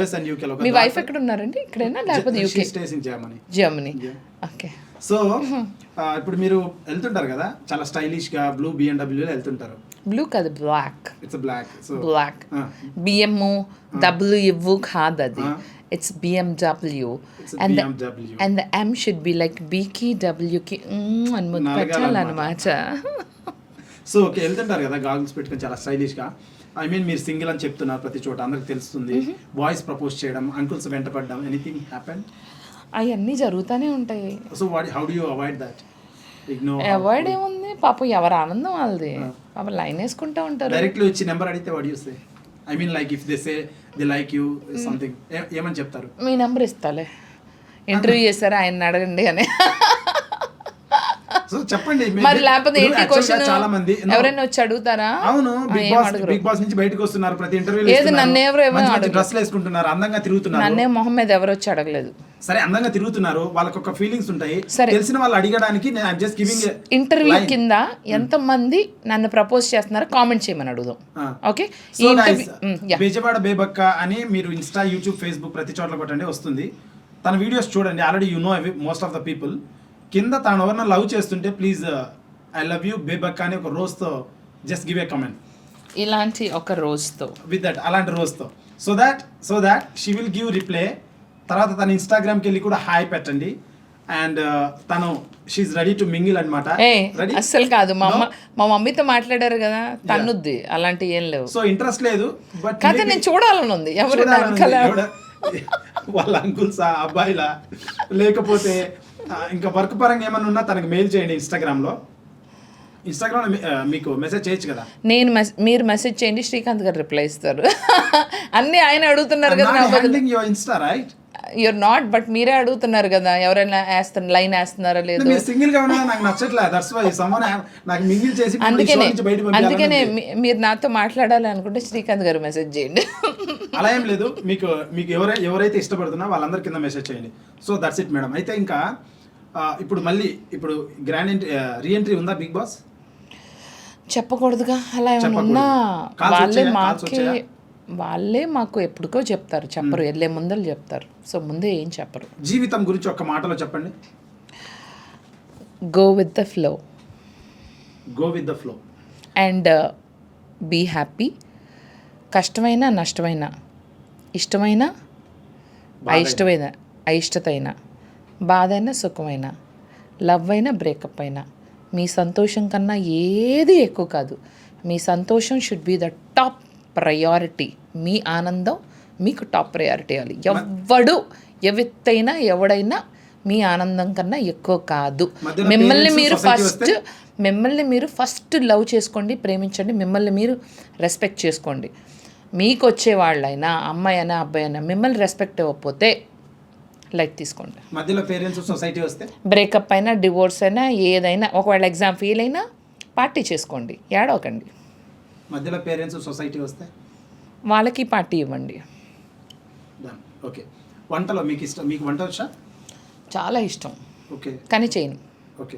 మీ వైఫ్ ఎక్కడ ఉన్నారండి? ఇక్కడైనా లేకపోతే యూకే? జర్మనీ. ఓకే. సో ఇప్పుడు మీరు వెళ్తుంటారు కదా, చాలా స్టైలిష్ గా బ్లూ BMW లో వెళ్తుంటారు. బ్లూ కాదు, black. It's black. So black. BM W కాదు అది. It's BMW. It's a BMW. And the M should be like BK Wకి అని ముద్దు పెట్టాలన్నమాట. సో ఓకే, వెళ్తుంటారు కదా గాగుల్స్ పెట్టుకొని చాలా స్టైలిష్గా. ఐ మీన్ మీరు సింగిల్ అని చెప్తున్నారు ప్రతి చోట, అందరికి తెలుస్తుంది. బాయ్స్ ప్రపోజ్ చేయడం, అంకుల్స్ వెంటపడడం, ఎనీథింగ్ హ్యాపెన్? అవన్నీ జరుగుతూనే ఉంటాయి. So how do you avoid that? Avoid ఏముంది, పాపం ఎవరు ఆనందం వాళ్ళది. పాపం లైన్ వేసుకుంటూ ఉంటారు. డైరెక్ట్లీ వచ్చి నెంబర్ అడిగితే what you say? I mean like if they say they like you something, ఏమని చెప్తారు? మీ నెంబర్ ఇస్తాలే, ఇంటర్వ్యూ చేస్తారా ఆయన అడగండి అని. సో చెప్పండి మరి, లేకపోతే ఏంటి క్వశ్చన్? చాలా మంది ఎవరైనా వచ్చి అడుగుతారా? అవును, బిగ్ బాస్ నుంచి బయటకు వస్తున్నారు, ప్రతి ఇంటర్వ్యూలో నన్ను ఎవరు డ్రెస్లు వేసుకుంటున్నారు, అందంగా తిరుగుతున్నారు. నన్నే మొహం మీద ఎవరు వచ్చి అడగలేదు. సరే, అందంగా తిరుగుతున్నారు, వాళ్ళకి ఒక ఫీలింగ్స్ ఉంటాయి. తెలిసిన వాళ్ళు అడగడానికి నేను జస్ట్ గివింగ్ ఇంటర్వ్యూ కింద ఎంత మంది నన్ను ప్రపోజ్ చేస్తున్నారో కామెంట్ చేయమని అడుగుదాం. ఓకే, బెజవాడ బేబక్క అని మీరు ఇన్స్టా, యూట్యూబ్, ఫేస్బుక్ ప్రతి చోట్ల కొట్టండి, వస్తుంది. తన వీడియోస్ చూడండి. Already you know most of the people. కింద తాను ఎవరన్నా లవ్ చేస్తుంటే ప్లీజ్ ఐ లవ్ యూ బేబక్క అని ఒక రోజుతో జస్ట్ గివ్ ఏ కమెంట్. ఇలాంటి ఒక రోజుతో, విత్ దట్, అలాంటి రోజుతో, so that she will give reply. తర్వాత తన ఇన్స్టాగ్రామ్కి వెళ్ళి కూడా హాయ్ పెట్టండి. అండ్ తను షీఈ్ రెడీ టు మింగిల్ అనమాట. అస్సలు కాదు, మా మమ్మీతో మాట్లాడారు కదా, తన్నుద్ది. అలాంటి ఏం లేవు. సో ఇంట్రెస్ట్ లేదు, బట్ కాదు నేను చూడాలని ఉంది. ఎవరు వాళ్ళ అంకుల్సా, అబ్బాయిలా, లేకపోతే ఇంకా వర్క్ పరంగా ఏమన్నా ఉన్నా తనకు మెయిల్ చేయండి. ఇన్స్టాగ్రామ్లో మీకు మెసేజ్ చేయొచ్చు కదా. మీరు మెసేజ్ చేయండి, శ్రీకాంత్ గారు రిప్లై ఇస్తారు. అన్నీ ఆయన అడుగుతున్నారు కదా. Insta right? You're not, but మీరే అడుగుతున్నారు కదా, ఎవరైనా లైన్ వేస్తున్నారా లేదు. సింగిల్ గా ఉన్నా నాకు నచ్చట్లేదు. దట్స్ వై సమ్వన్ నాకు మింగిల్ చేసి అందుకనే మీరు నాతో మాట్లాడాలి అనుకుంటే శ్రీకాంత్ గారు మెసేజ్ చేయండి. అలా ఏం లేదు, మీకు ఎవరైతే ఇష్టపడుతున్నా వాళ్ళందరి కింద మెసేజ్ చేయండి. So that's it madam. అయితే ఇంకా ఇప్పుడు గ్రాండ్ రీఎంట్రీ ఉందా బిగ్ బాస్? చెప్పకూడదుగా, అలా ఏమైనా ఉన్నా వాళ్ళే మాకు ఎప్పటికో చెప్తారు. చెప్పరు, వెళ్ళే ముందర చెప్తారు. సో ముందే ఏం చెప్పరు. జీవితం గురించి ఒక్క మాటలో చెప్పండి. Go with the flow. And be happy. కష్టమైన, నష్టమైన, ఇష్టమైన, అయిష్టత అయినా, బాధ అయినా, సుఖమైన, లవ్ అయినా, బ్రేకప్ అయినా, మీ సంతోషం కన్నా ఏది ఎక్కువ కాదు. మీ సంతోషం should be the top priority. మీ ఆనందం మీకు టాప్ ప్రయారిటీ అవ్వాలి. ఎవడైనా మీ ఆనందం కన్నా ఎక్కువ కాదు. మధ్యలో మిమ్మల్ని parents, మీరు ఫస్ట్ లవ్ చేసుకోండి, ప్రేమించండి, మిమ్మల్ని మీరు రెస్పెక్ట్ చేసుకోండి. మీకు వచ్చే వాళ్ళైనా అమ్మాయి అయినా అబ్బాయి అయినా మిమ్మల్ని రెస్పెక్ట్ ఇవ్వకపోతే లైట్ తీసుకోండి. మధ్యలో పేరెంట్స్ సొసైటీ వస్తే బ్రేకప్ అయినా డివోర్స్ అయినా ఏదైనా, ఒకవేళ ఎగ్జామ్ ఫెయిల్ అయినా పార్టీ చేసుకోండి, ఏడవకండి. మధ్యలో పేరెంట్స్ సొసైటీ వస్తే వాళ్ళకి పార్టీ ఇవ్వండి. డన్. ఓకే. వంటలో మీకు ఇష్టం, మీకు వంట వచ్చా? చాలా ఇష్టం ఓకే. కానీ చేయను. ఓకే.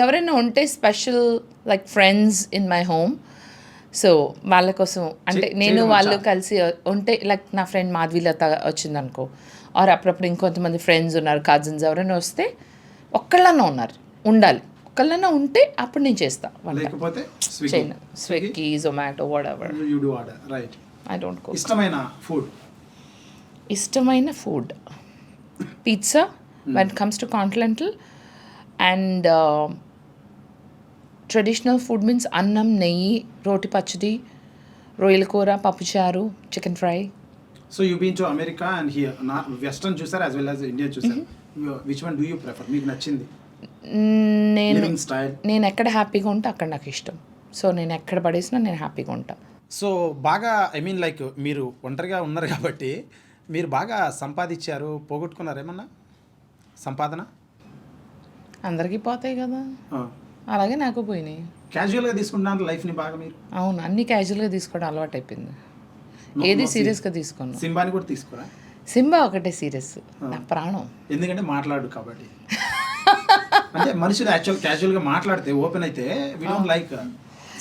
ఎవరైనా ఉంటే special like friends in my home, so వాళ్ళ కోసం అంటే నేను వాళ్ళు కలిసి ఉంటే, లైక్ నా ఫ్రెండ్ మాధవీలత వచ్చిందనుకో, ఆర్ అప్పుడప్పుడు ఇంకొంతమంది ఫ్రెండ్స్ ఉన్నారు, కజిన్స్ ఎవరైనా వస్తే, ఒక్కళ్ళన్నా ఉండాలి, ఒక్కళ్ళన్నా ఉంటే అప్పుడు నేను చేస్తా వంట. లేకపోతే చేయను. Swiggy, Zomato, whatever. You do order, right. I don't cook. ఇష్టమైన food pizza when it comes to continental, and traditional food means annam, నెయ్యి, రోటి పచ్చడి, రొయ్యల కూర, పప్పుచారు, chicken fry. So you been to America and here, western చూసారు యాజ్ వెల్ యాజ్ ఇండియన్ చూసారు. Which one do you prefer? మీకు నచ్చింది లివింగ్ స్టైల్? నేను ఎక్కడ హ్యాపీగా ఉంటే అక్కడ నాకు ఇష్టం. సో నేను ఎక్కడ పడేసినా నేను హ్యాపీగా ఉంటా. సో బాగా ఐ మీన్ లైక్ మీరు ఒంటరిగా ఉన్నారు కాబట్టి మీరు బాగా సంపాదించారు, పోగొట్టుకున్నారు ఏమన్నా సంపాదన? అందరికీ పోతాయి కదా, అలాగే నాకు పోయినాయి. క్యాజువల్గా తీసుకుంటున్నారు లైఫ్ని బాగా మీరు? అవును, అన్ని క్యాజువల్గా తీసుకోవడం అలవాటు అయిపోయింది. ఏది సీరియస్గా తీసుకున్నాను. సింబాని కూడా తీసుకోరా? సింబా ఒకటే సీరియస్, నా ప్రాణం. ఎందుకంటే మాట్లాడు కాబట్టి. అంటే మనుషులు యాక్చువల్ క్యాజువల్గా మాట్లాడితే ఓపెన్ అయితే వీ డోంట్ లైక్.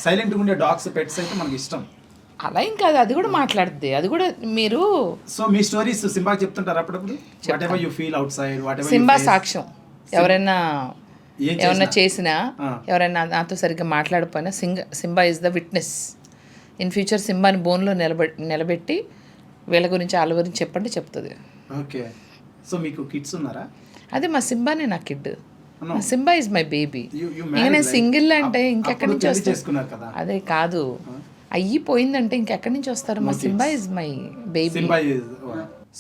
సైలెంట్గా ఉండే డాగ్స్, పెట్స్ అయితే మనకి ఇష్టం. అలా ఏం కాదు, అది కూడా మాట్లాడుతుంది, అది కూడా మీరు. సో మీ స్టోరీస్ సింబాకి చెప్తుంటారు అప్పుడప్పుడు? Whatever you feel outside, whatever Simba సాక్ష్యం. ఎవరైనా చేసినా, ఎవరైనా నాతో సరిగ్గా మాట్లాడకపోయినా Simba is the witness. In future సింబాని బోన్లో నిలబెట్టి వీళ్ళ గురించి వాళ్ళ గురించి చెప్పండి చెప్తుంది. ఓకే. సో మీకు కిడ్స్ ఉన్నారా? అదే మా సింబానే నా kid. Simba is my baby. ఇంకా నేను సింగిల్ అంటే ఇంకెక్కడి నుంచి వస్తారు? అదే కాదు, అయ్యిపోయిందంటే ఇంకెక్కడి నుంచి వస్తారు? మా Simba is my baby.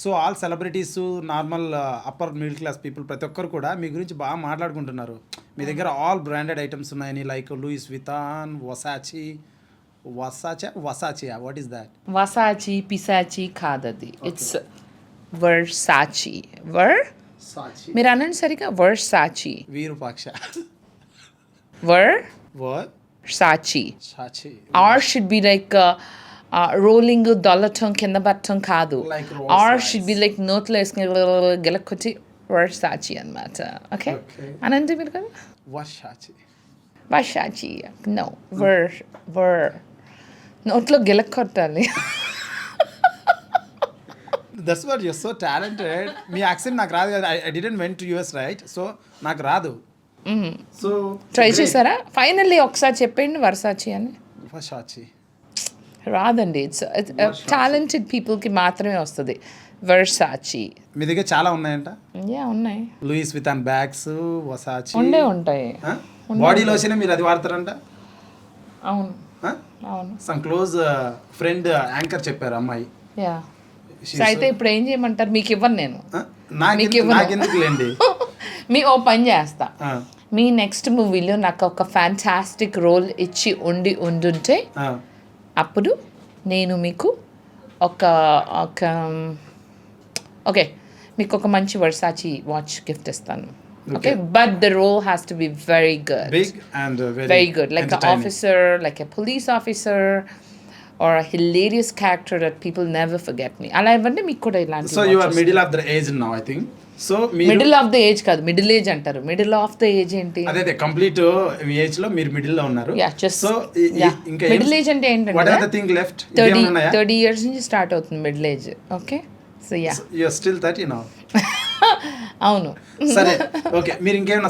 So all celebrities, normal upper middle class people ప్రతి ఒక్కరు కూడా మీ గురించి బాగా మాట్లాడుకుంటున్నారు. మీ దగ్గర ఆల్ బ్రాండెడ్ ఐటమ్స్ ఉన్నాయని, like Louis Vuitton, Versace, what is that? Versace, పిసాచి కాదది, ఇట్స్ వర్సాచి. మీరు అనండి సరిగా, వర్సాచి. వీరుపాక్ష. సాచి. Or should be like rolling, దొల్లటం, కింద పట్టడం కాదు. ఆర్ షుడ్ బి లైక్ నోట్లో వేసుకుని గెలకొచ్చి వర్సాచి అనమాట. ఓకే అనండి మీరు కదా. వర్సాచి నో, నోట్లో గెలకొట్టాలి. That's what you are so talented. మీ యాక్సెంట్ నాకు రాదు కదా. I didn't went to US right, so నాకు రాదు. సో ట్రై చేశారా? ఫైనల్లీ ఒకసారి చెప్పండి వర్సాచి అని. వర్సాచి రాదండి, ఇట్స్ టాలెంటెడ్ పీపుల్కి మాత్రమే వస్తుంది వర్సాచి. మీ దగ్గర చాలా ఉన్నాయంట? యా ఉన్నాయి. లూయిస్ వితాన్ బ్యాగ్స్, వసాచి ఉంటాయి. బాడీ లోషన్ మీరు అది వాడతారంట? అవును అవును. సమ్ క్లోజ్ ఫ్రెండ్ యాంకర్ చెప్పారు అమ్మాయి. యా. సో అయితే ఇప్పుడు ఏం చేయమంటారు? మీకు ఇవ్వను నేను. నాకెందుకులేండి. మీ ఓ పని చేస్తా, మీ నెక్స్ట్ మూవీలో నాకు ఒక ఫ్యాంటాస్టిక్ రోల్ ఇచ్చి ఉండుంటే అప్పుడు నేను మీకు ఓకే మీకు ఒక మంచి వర్సాచి వాచ్ గిఫ్ట్ ఇస్తాను. Okay, but the role has to be very good. Big and very good, like an officer, like a police officer, or a hilarious character that people never forget me. Ala ivante meeku kuda ilanti. So you are middle of the age now, I think. So middle of the age kaadu, middle age antaru. Middle of the age enti? Ade complete age lo meer middle lo unnaru. Yeah, just so inka middle age ante entante what are the thing left? 30 years nunchi start avutundi middle age. Okay, so yeah, so you are still 30 now. అవును. సరే ఓకే. మీరు ఇంకేమైనా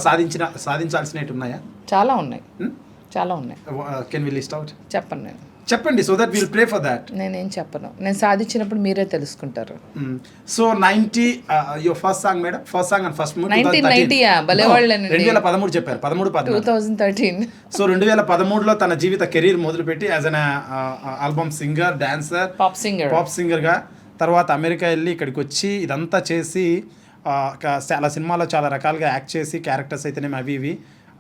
సాధించాల్సినవి ఉన్నాయా? చాలా ఉన్నాయి, చాలా ఉన్నాయి. Can we list out? చెప్పండి నేను. చెప్పండి so that will pray for that. నేనేం చెప్పను, నేను సాధించినప్పుడు మీరే తెలుసుకుంటారు. So 90 your first song madam, first song and first movie 1990 భలేవాళ్ళనండి. 2013 చెప్పారు, 13 2013. సో 2013లో తన జీవిత కెరీర్ మొదలుపెట్టి as an album singer, dancer, pop సింగర్గా, తర్వాత అమెరికా వెళ్ళి ఇక్కడికి వచ్చి ఇదంతా చేసి చాలా సినిమాలో చాలా రకాలుగా యాక్ట్ చేసి క్యారెక్టర్స్ అయితేనేమి అవి ఇవి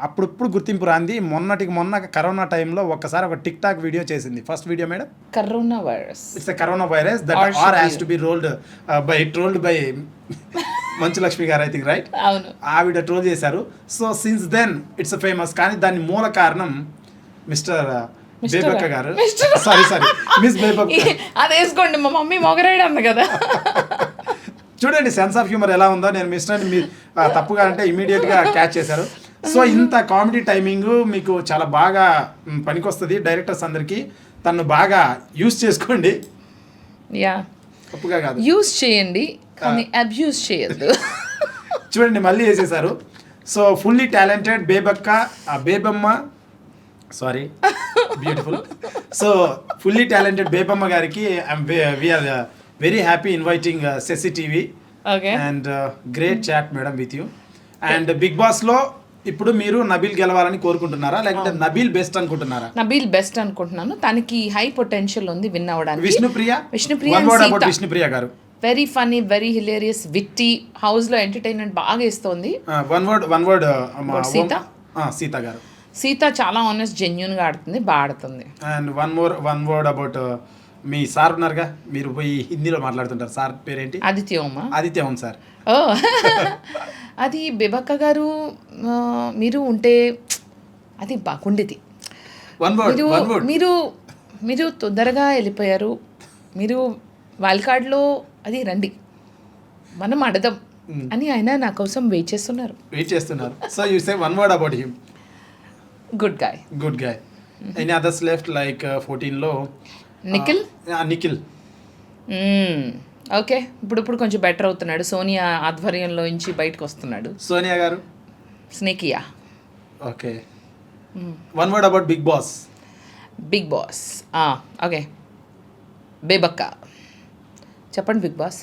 అప్పుడప్పుడు గుర్తింపు రాంది. మొన్న కరోనా టైంలో ఒక్కసారి ఒక టిక్ టాక్ వీడియో చేసింది. First video madam, corona virus. It's a corona virus that or has to be trolled by Manchu Lakshmi గారు, ఐ థింక్ రైట్. అవును, ఆవిడ ట్రోల్ చేశారు. So since then it's famous. కానీ దాని మూల కారణం మిస్టర్ బేబక్క గారు, సారీ మిస్ బేబక్క. అది వేసుకోండి, మా మమ్మీ మొగరాడు అంది కదా. చూడండి సెన్స్ ఆఫ్ హ్యూమర్ ఎలా ఉందో. నేను మిస్టర్ తప్పుగా అంటే ఇమీడియట్గా క్యాచ్ చేశారు. సో ఇంత కామెడీ టైమింగ్ మీకు చాలా బాగా పనికొస్తుంది డైరెక్టర్స్ అందరికీ. తను బాగా యూస్ చేసుకోండి. యా, తప్పుగా కాదు, యూస్ చేయండి కానీ అబ్యూస్ చేయొద్దు. చూడండి మళ్ళీ వేసేసారు. So fully talented Bebakka, Bebamma, sorry beautiful. So fully talented Bebamma గారికి we're very happy inviting Sasi TV and great chat madam with you. And Bigg బాస్లో ఇప్పుడు మీరు నబీల్ గెలవాలని కోరుకుంటున్నారా, లేకపోతే నబీల్ బెస్ట్ అనుకుంటున్నారా? నబీల్ బెస్ట్ అనుకుంటున్నాను. తనకి హై పొటెన్షియల్ ఉంది విన్ అవ్వడానికి. విష్ణుప్రియ గారు very funny, very hilarious, witty, house లో ఎంటర్టైన్మెంట్ బాగా ఇస్తుంది. వన్ వర్డ్ సీత గారు. సీత చాలా ఆనెస్ట్, జెన్యూన్ గా ఆడుతుంది, బాగా ఆడుతుంది. And one word about me sir ఉన్నారుగా, మీరు పోయి హిందీలో మాట్లాడుతుంటారు, సార్ పేరేంటి? ఆదిత్య ఓం సార్. ఓ అది బేబక్క గారు, మీరు ఉంటే అది బాగుండేది. మీరు తొందరగా వెళ్ళిపోయారు. మీరు వైల్డ్ కార్డ్లో అది రండి, మనం అడదాం అని ఆయన నా కోసం వెయిట్ చేస్తున్నారు. So you say one word about him. Good guy. Any others left like 14లో నిఖిల్. ఓకే, ఇప్పుడు కొంచెం బెటర్ అవుతున్నాడు. సోనియా ఆధ్వర్యంలో నుంచి బయటకు వస్తున్నాడు. సోనియా గారు, స్నేకియా. Okay, one word about Bigg Boss. Okay, Bebakka చెప్పండి. బిగ్ బాస్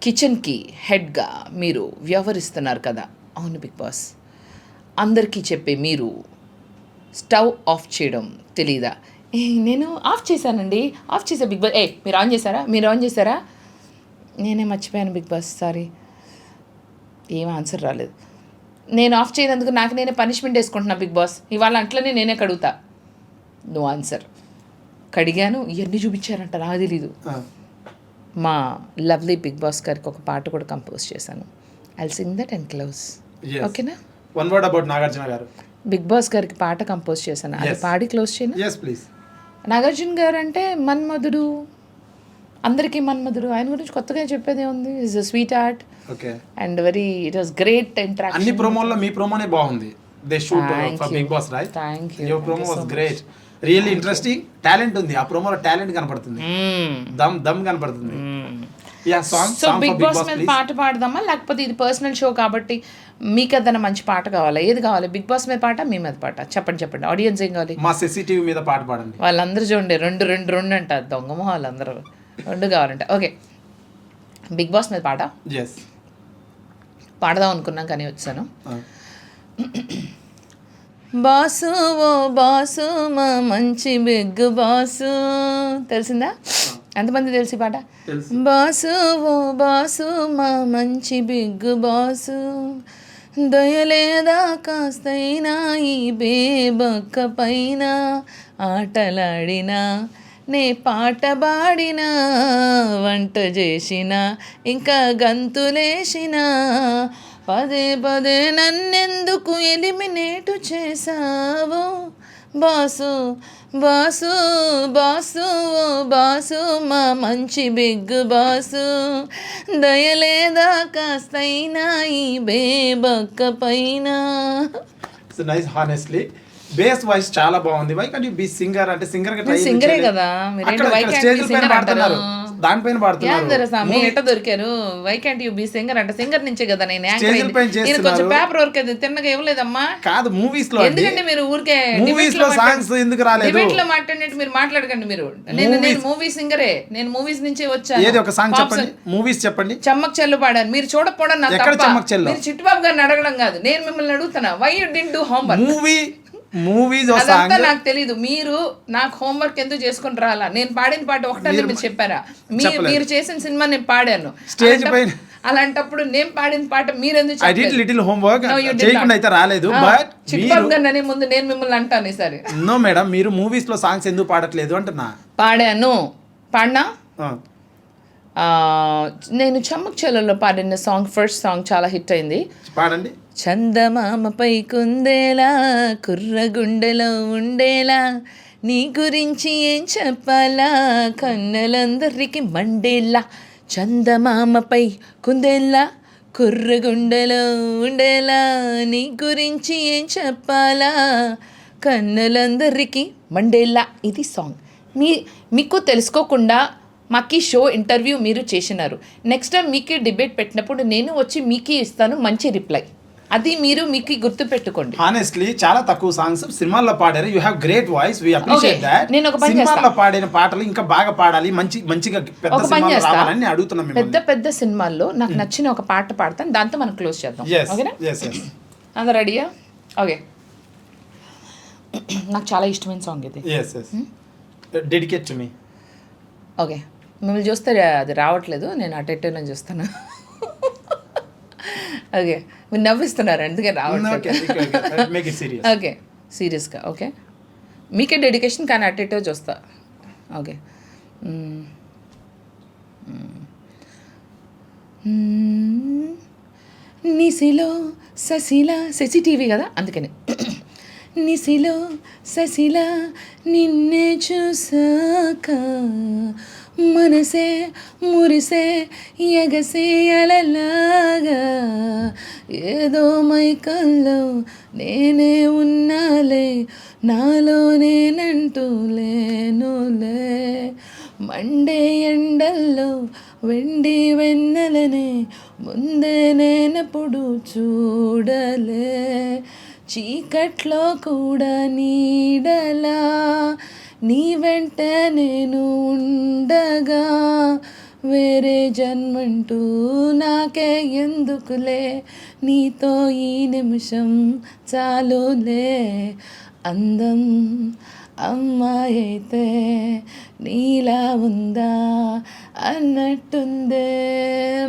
కిచెన్కి హెడ్గా మీరు వ్యవహరిస్తున్నారు కదా. అవును బిగ్ బాస్, అందరికీ చెప్పే మీరు స్టవ్ ఆఫ్ చేయడం తెలీదా? నేను ఆఫ్ చేశానండి, ఆఫ్ చేశా బిగ్ బాస్. మీరు ఆన్ చేశారా? నేనే మర్చిపోయాను బిగ్ బాస్, సారీ. ఏం ఆన్సర్ రాలేదు. నేను ఆఫ్ చేయనందుకు నాకు నేనే పనిష్మెంట్ వేసుకుంటున్నా బిగ్ బాస్. ఇవాళ అంట్లోనే నేనే కడుగుతా. No answer. కడిగాను, ఇవన్నీ చూపించారంట, నాకు తెలీదు. మా లవ్లీ బిగ్ బాస్ గారికి ఒక పాట కూడా కంపోజ్ చేశాను. I'll sing that and close. ఓకేనా? వన్ వర్డ్ అబౌట్ నాగార్జున గారు. బిగ్ బాస్ గారికి పాట కంపోజ్ చేశాను, అది పాడి క్లోజ్ చేయను. yes please. నాగార్జున గారు అంటే మన్మధుడు, అందరికీ మన్మధుడు. ఆయన గురించి కొత్తగా చెప్పేదే ఉంది. Is a sweet heart. Okay, and very it was great interaction. అన్ని ప్రోమోల్లో మీ ప్రోమోనే బాగుంది. They shoot for Bigg Boss right. Thank you. Your promo was great, really interesting. Talent ఉంది ఆ ప్రోమోలో, టాలెంట్ కనపడుతుంది, దమ్ కనపడుతుంది. సో బిగ్ బాస్ మీద పాట పాడదామా, లేకపోతే ఇది పర్సనల్ షో కాబట్టి మీకు ఏదైనా మంచి పాట కావాలా? ఏది కావాలి? బిగ్ బాస్ మీద పాట, మీ మీద పాట? చెప్పండి. ఆడియన్స్ ఏం కావాలి? మా సెసిటివ్ మీద పాట పాడండి. వాళ్ళందరూ చూడండి, రెండు అంట, దొంగ వాళ్ళందరూ రెండు కావాలంట. ఓకే, బిగ్ బాస్ మీద పాట పాడదాం అనుకున్నాం కానీ వచ్చాను. బాసు ఓ బాసు మా మంచి బిగ్ బాసు, తెలిసిందా? ఎంతమంది తెలిసి పాట? బాసు ఓ బాసు మా మంచి బిగ్ బాసు, దయలేదా కాస్తైనా ఈ బేబక్క పైన, ఆటలాడినా నే పాట పాడినా, వంట చేసిన ఇంకా గంతులేసిన, పదే నన్నెందుకు ఎలిమినేటు చేసావు బాసు బాసు బాసు ఓ బాసు మా మంచి బిగ్ బాసు, దయలేదా కాస్తైనా ఈ బేబక్క పైన. It's nice honestly. Bass voice చాలా బాగుంది. Why can't you be singer అంటే సింగర్ గా ట్రై నేను సింగరే కదా, మీరేంటి why can't స్టేజ్ be పైన singer పాడుతున్నారు, అంటారు? దానిపైన పాడుతున్నారు. స్వామి ఎట్ట దొరికారు? Why can't you be singer అంటే సింగర్ నుంచే కదా నేను యాంకర్ Stage అయింది. పైన నేను కొంచెం చేస్తున్నారు. పేపర్ వర్క్ అది తిన్నగా ఇవ్వలేదమ్మా. కాదు మూవీస్ లో అండి, ఎందుకంటే మీరు ఊరికే మూవీస్ లో సాంగ్స్ ఎందుకు రాలేదు? డిబేట్ లో మాట్లాడినట్టు మీరు మాట్లాడకండి. మీరు నేను మూవీ సింగరే, నేను మూవీస్ నుంచే వచ్చాను. ఏది ఒక సాంగ్ చెప్పండి, మూవీస్ చెప్పండి. చమ్మక్ చెల్లు పాడాను, మీరు చూడకపోవడం నాకు ఎక్కడ తప్ప. చమ్మక్ చెల్లు? మీరు చిట్టుబాబు గారిని అడగడం కాదు, నేను మిమ్మల్ని అడుగుతున్నా. Why you did do homework? Movies అదంతా నాకు తెలీదు. మీరు నాకు హోంవర్క్ ఎందుకు చేసుకుని రాలా? నేను పాడిన పాట ఒకటని మీరు చెప్పారా? మీరు చేసిన సినిమా నేను పాడాను స్టేజ్ పైన. అలాంటప్పుడు నేను పాడిన పాట మీరు ఎందుకు ఐ డిడ్ లిటిల్ హోంవర్క్ చేయకుండా అయితే రాలేదు. బట్ చిట్టుబాబు గారిని అనే ముందు నేను మిమ్మల్ని అంటాను ఈసారి. నో మేడం, మీరు మూవీస్ లో సాంగ్స్ ఎందుకు పాడట్లేదు అంటున్నా. పాడాను, పాడినా. నేను చమ్మక్ చెల్లలో పాడిన సాంగ్, ఫస్ట్ సాంగ్ చాలా హిట్ అయింది. పాడండి. చందమామపై కుందేలా కుర్రగుండెలో ఉండేలా నీ గురించి ఏం చెప్పాలా కన్నలందరికి మండేలా. చందమామపై కుందేలా కుర్రగుండెలో ఉండేలా నీ గురించి ఏం చెప్పాలా కన్నలందరికి మండేలా. ఇది సాంగ్. మీకు తెలుసుకోకుండా మాకు షో ఇంటర్వ్యూ మీరు చేసినారు. నెక్స్ట్ టైం మీకు డిబేట్ పెట్టినప్పుడు నేను వచ్చి మీకు ఇస్తాను మంచి రిప్లై. అది మీరు మీకు గుర్తు పెట్టుకోండి. హానెస్ట్లీ చాలా తక్కువ సాంగ్స్ సినిమాల్లో పాడారు. You have great voice, we appreciate that. నేను ఒక పని సినిమాల్లో పాడిన పాటలు ఇంకా బాగా పాడాలి, మంచిగా పెద్ద సినిమాల్లో రావాలని అడుగుతున్నాం మిమ్మల్ని. పెద్ద సినిమాల్లో నాకు నచ్చిన ఒక పాట పాడతాను, దాంతో మనం క్లోజ్ చేద్దాం. ఓకేనా? అందరూ రెడీయా? ఓకే. నాకు చాలా ఇష్టమైన సాంగ్ ఇది. Dedicate to me. ఓకే, మిమ్మల్ని చూస్తే అది రావట్లేదు, నేను అటెంటివ్గా చూస్తాను. ఓకే, మీరు నవ్విస్తున్నారు అందుకే రావట్లేదు. ఓకే, సీరియస్గా. ఓకే, మీకే డెడికేషన్ కానీ అటెంటివ్ చూస్తా. ఓకే. నిసిలో ససిలా, సెసిటీవీ కదా అందుకని. నిసిలో ససిలా నిన్నే చూసాక మనసే మురిసే ఎగసే అలలాగా ఏదో మైకల్లో నేనే ఉన్నాలే నాలో నేనంటూ లేనులే. మండే ఎండల్లో వెండి వెన్నెలనే ముందే నేనెప్పుడు చూడలే. చీకట్లో కూడా నీడలా నీ వెంట నేను ఉండగా వేరే జన్మంటూ నాకే ఎందుకులే నీతో ఈ నిమిషం చాలులే. అందం అమ్మాయైతే నీలా ఉందా అన్నట్టుందే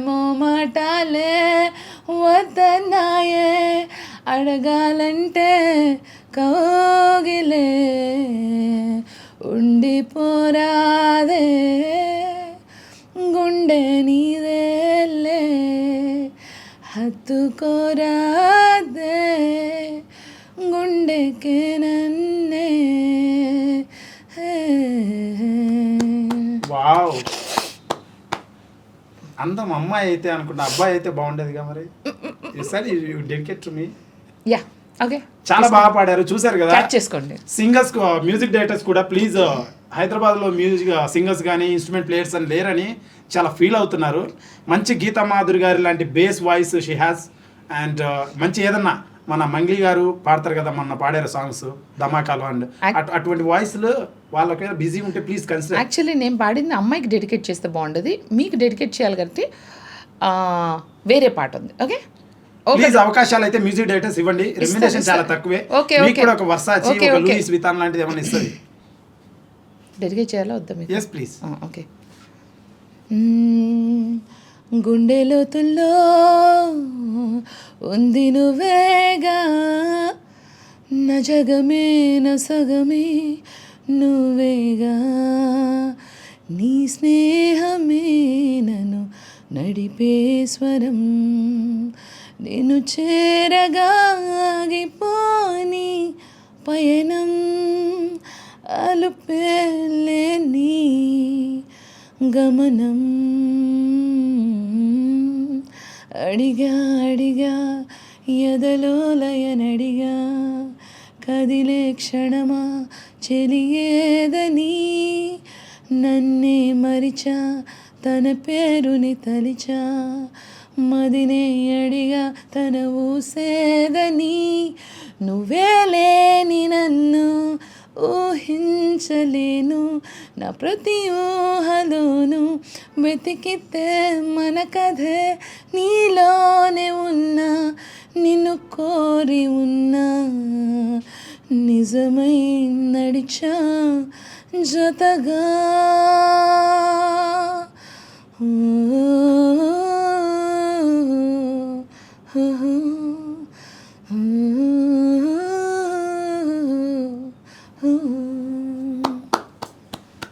మోమాటాలే వద్దన్నాయే అడగాలంటే కౌగిలే ఉండిపోరాదే గుండె నీదేలే హత్తుకోరాదే గుండెకే నన్నే. వావ్, అందం అమ్మాయి అయితే అనుకుంటా, అబ్బాయి అయితే బాగుండేదిగా మరి. You dedicate to me. Yeah, okay. చాలా బాగా పాడారు, చూసారు కదా. చేసుకోండి. సింగర్స్, మ్యూజిక్ డైరెక్టర్స్ కూడా ప్లీజ్ హైదరాబాద్లో మ్యూజిక్ సింగర్స్ కానీ ఇన్స్ట్రుమెంట్ ప్లేయర్స్ అని లేరని చాలా ఫీల్ అవుతున్నారు. మంచి గీతా మాధురి గారి లాంటి base voice she has. And మంచి ఏదన్నా మన మంగ్లీ గారు పాడతారు కదా, మొన్న పాడారు సాంగ్స్ ధమాకాలు. అండ్ అటువంటి వాయిస్లు వాళ్ళకి బిజీ ఉంటే ప్లీజ్ కన్సిడర్. యాక్చువల్లీ నేను పాడింది అమ్మాయికి డెడికేట్ చేస్తే బాగుంటుంది, మీకు డెడికేట్ చేయాలి కాబట్టి వేరే పాట ఉంది. ఓకే, ప్లీజ్ అవకాశాలు అయితే మ్యూజిక్ డైరెక్టర్స్ ఇవ్వండి. రెమ్యునరేషన్ చాలా తక్కువే. మీకు కూడా ఒక వర్సాచి, ఒక లూయిస్ వితాన్ లాంటిది ఏమైనా ఇస్తుంది. డెడికేట్ చేయాలా వద్దా మీకు? Yes please. ఓకే. గుండె లోతుల్లో ఉంది నువ్వేగా నా జగమే నా సగమే నువ్వేగా నీ స్నేహమే నన్ను నడిపే స్వరం నేను చేరగాగిపోని పయనం అలుపేలేని గమనం అడిగా అడిగా ఎదలో లయనడిగా కదిలే క్షణమా చెలియేదని నన్నే మరిచా తన పేరుని తలిచా మదినే అడిగా తన ఊసేదని నువ్వే లేని నన్ను ఊహించలేను నా ప్రతి ఊహలోను వెతికితే మన కథే నీలోనే ఉన్నా నిన్ను కోరి ఉన్నా నిజమై నడిచా జతగా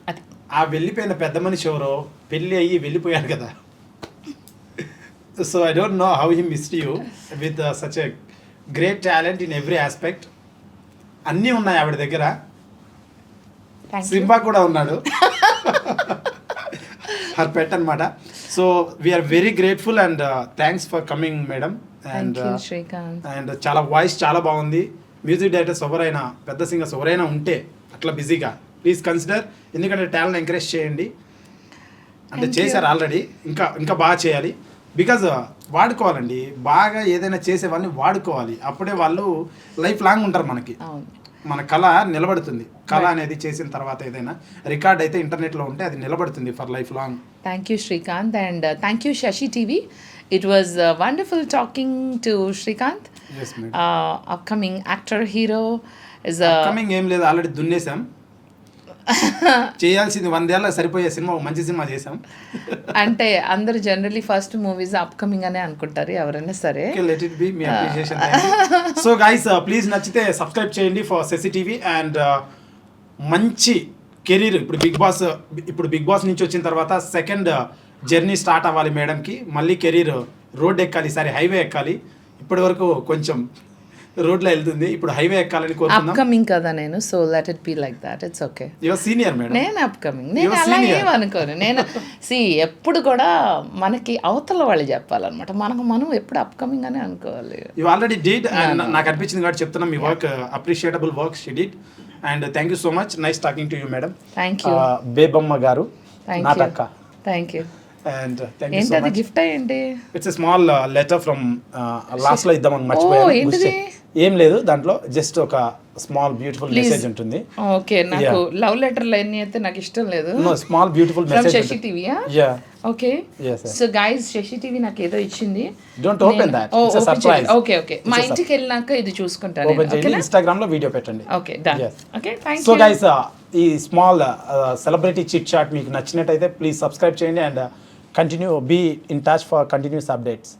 అది ఆ వెళ్ళిపోయిన పెద్ద మనిషి ఎవరో పెళ్ళి అయ్యి వెళ్ళిపోయాడు కదా. So I don't know how he missed you with such a great talent in every aspect. అన్నీ ఉన్నాయి ఆవిడ దగ్గర. థ్యాంక్ యూ సింబా కూడా ఉన్నాడు, హర్ పెట్ అనమాట. So we're very grateful and thanks for coming madam. And thank you Srikanth. And చాలా వాయిస్ చాలా బాగుంది. మ్యూజిక్ డైరెక్టర్స్ ఎవరైనా పెద్ద సింగర్స్ ఎవరైనా ఉంటే అట్లా బిజీగా ప్లీజ్ కన్సిడర్, ఎందుకంటే టాలెంట్ ఎంకరేజ్ చేయండి. అంటే Thank చేశారు you. ఆల్రెడీ, ఇంకా బాగా చేయాలి. బికాజ్ వాడుకోవాలండి, బాగా ఏదైనా చేసే వాళ్ళని వాడుకోవాలి. అప్పుడే వాళ్ళు లైఫ్ లాంగ్ ఉంటారు మనకి. అవును, మన కళ నిలబడుతుంది. కళ అనేది చేసిన తర్వాత ఏదైనా రికార్డ్ అయితే ఇంటర్నెట్లో ఉంటే అది నిలబడుతుంది for life long. Thank you Srikanth and thank you Sashi TV. It was wonderful talking to Srikanth. Yes, madam. Upcoming actor, hero is coming ఏం లేదు, ఆల్రెడీ దున్నేసాం. చేయాల్సింది 100 ఏళ్ళ సరిపోయే సినిమా, మంచి సినిమా చేసాం. అంటే అందరూ జనరలీ ఫస్ట్ మూవీస్ అప్కమింగ్ అనే అనుకుంటారు ఎవరైనా సరే. Let it be me appreciation. So guys please నచ్చితే సబ్స్క్రైబ్ చేయండి ఫర్ శశి టీవీ. అండ్ మంచి కెరీర్ ఇప్పుడు బిగ్ బాస్ నుంచి వచ్చిన తర్వాత సెకండ్ జర్నీ స్టార్ట్ అవ్వాలి మేడంకి. మళ్ళీ కెరీర్ రోడ్ ఎక్కాలి, ఈసారి హైవే ఎక్కాలి. ఇప్పటి వరకు కొంచెం రోడ్లో వెళ్తుంది, ఇప్పుడు హైవే ఎక్కాలని కోరుకుందాం. అప్కమింగ్ కదా నేను, so let it be like that. It's okay. Your senior madam. నేను అప్కమింగ్, నేను You're అలా senior. ఏమనుకోను. నేను ఎప్పుడు కూడా మనకి అవతల వాళ్ళు చెప్పాలన్నమాట, మనం ఎప్పుడు అప్కమింగ్ అని అనుకోవాలి. యూ ఆల్రెడీ డిడ్ అండ్ నాకు అనిపించింది కాబట్టి చెప్తున్నా, మీ work appreciable work she did. And thank you so much, nice talking to you madam. Thank you. Bebamma గారు, థ్యాంక్ నా యూ. టక్క. Thank you. And thank you ఏంటి సో అది మచ్. గిఫ్ట్ ఏంటి? It's a small letter from last లో ఇద్దామని మర్చిపోయాను. ఏంటిది? ఏం లేదు, దాంట్లో జస్ట్ ఒక స్మాల్ బ్యూటిఫుల్ Please. మెసేజ్ ఉంటుంది. ఓకే, నాకు లవ్ లెటర్లు అన్ని అయితే నాకు ఇష్టం లేదు. No, small beautiful from message. Sasi టీవీయా? Yeah, okay. yes sir. So guys, Sasi TV నాకు ఏదో ఇచ్చింది. Don't open that. It's a surprise. Okay okay, మా It's a ఇంటికి వెళ్ళినాక ఇది చూసుకుంటాను. ఓపెన్ చేయండి, ఇన్స్టాగ్రామ్ లో వీడియో పెట్టండి. Okay, done. Yes. Okay, thank so you. Guys, ఈ స్మాల్ సెలబ్రిటీ చిట్ చాట్ మీకు నచ్చినట్టయితే ప్లీజ్ సబ్స్క్రైబ్ చేయండి and continue be in touch for continuous updates.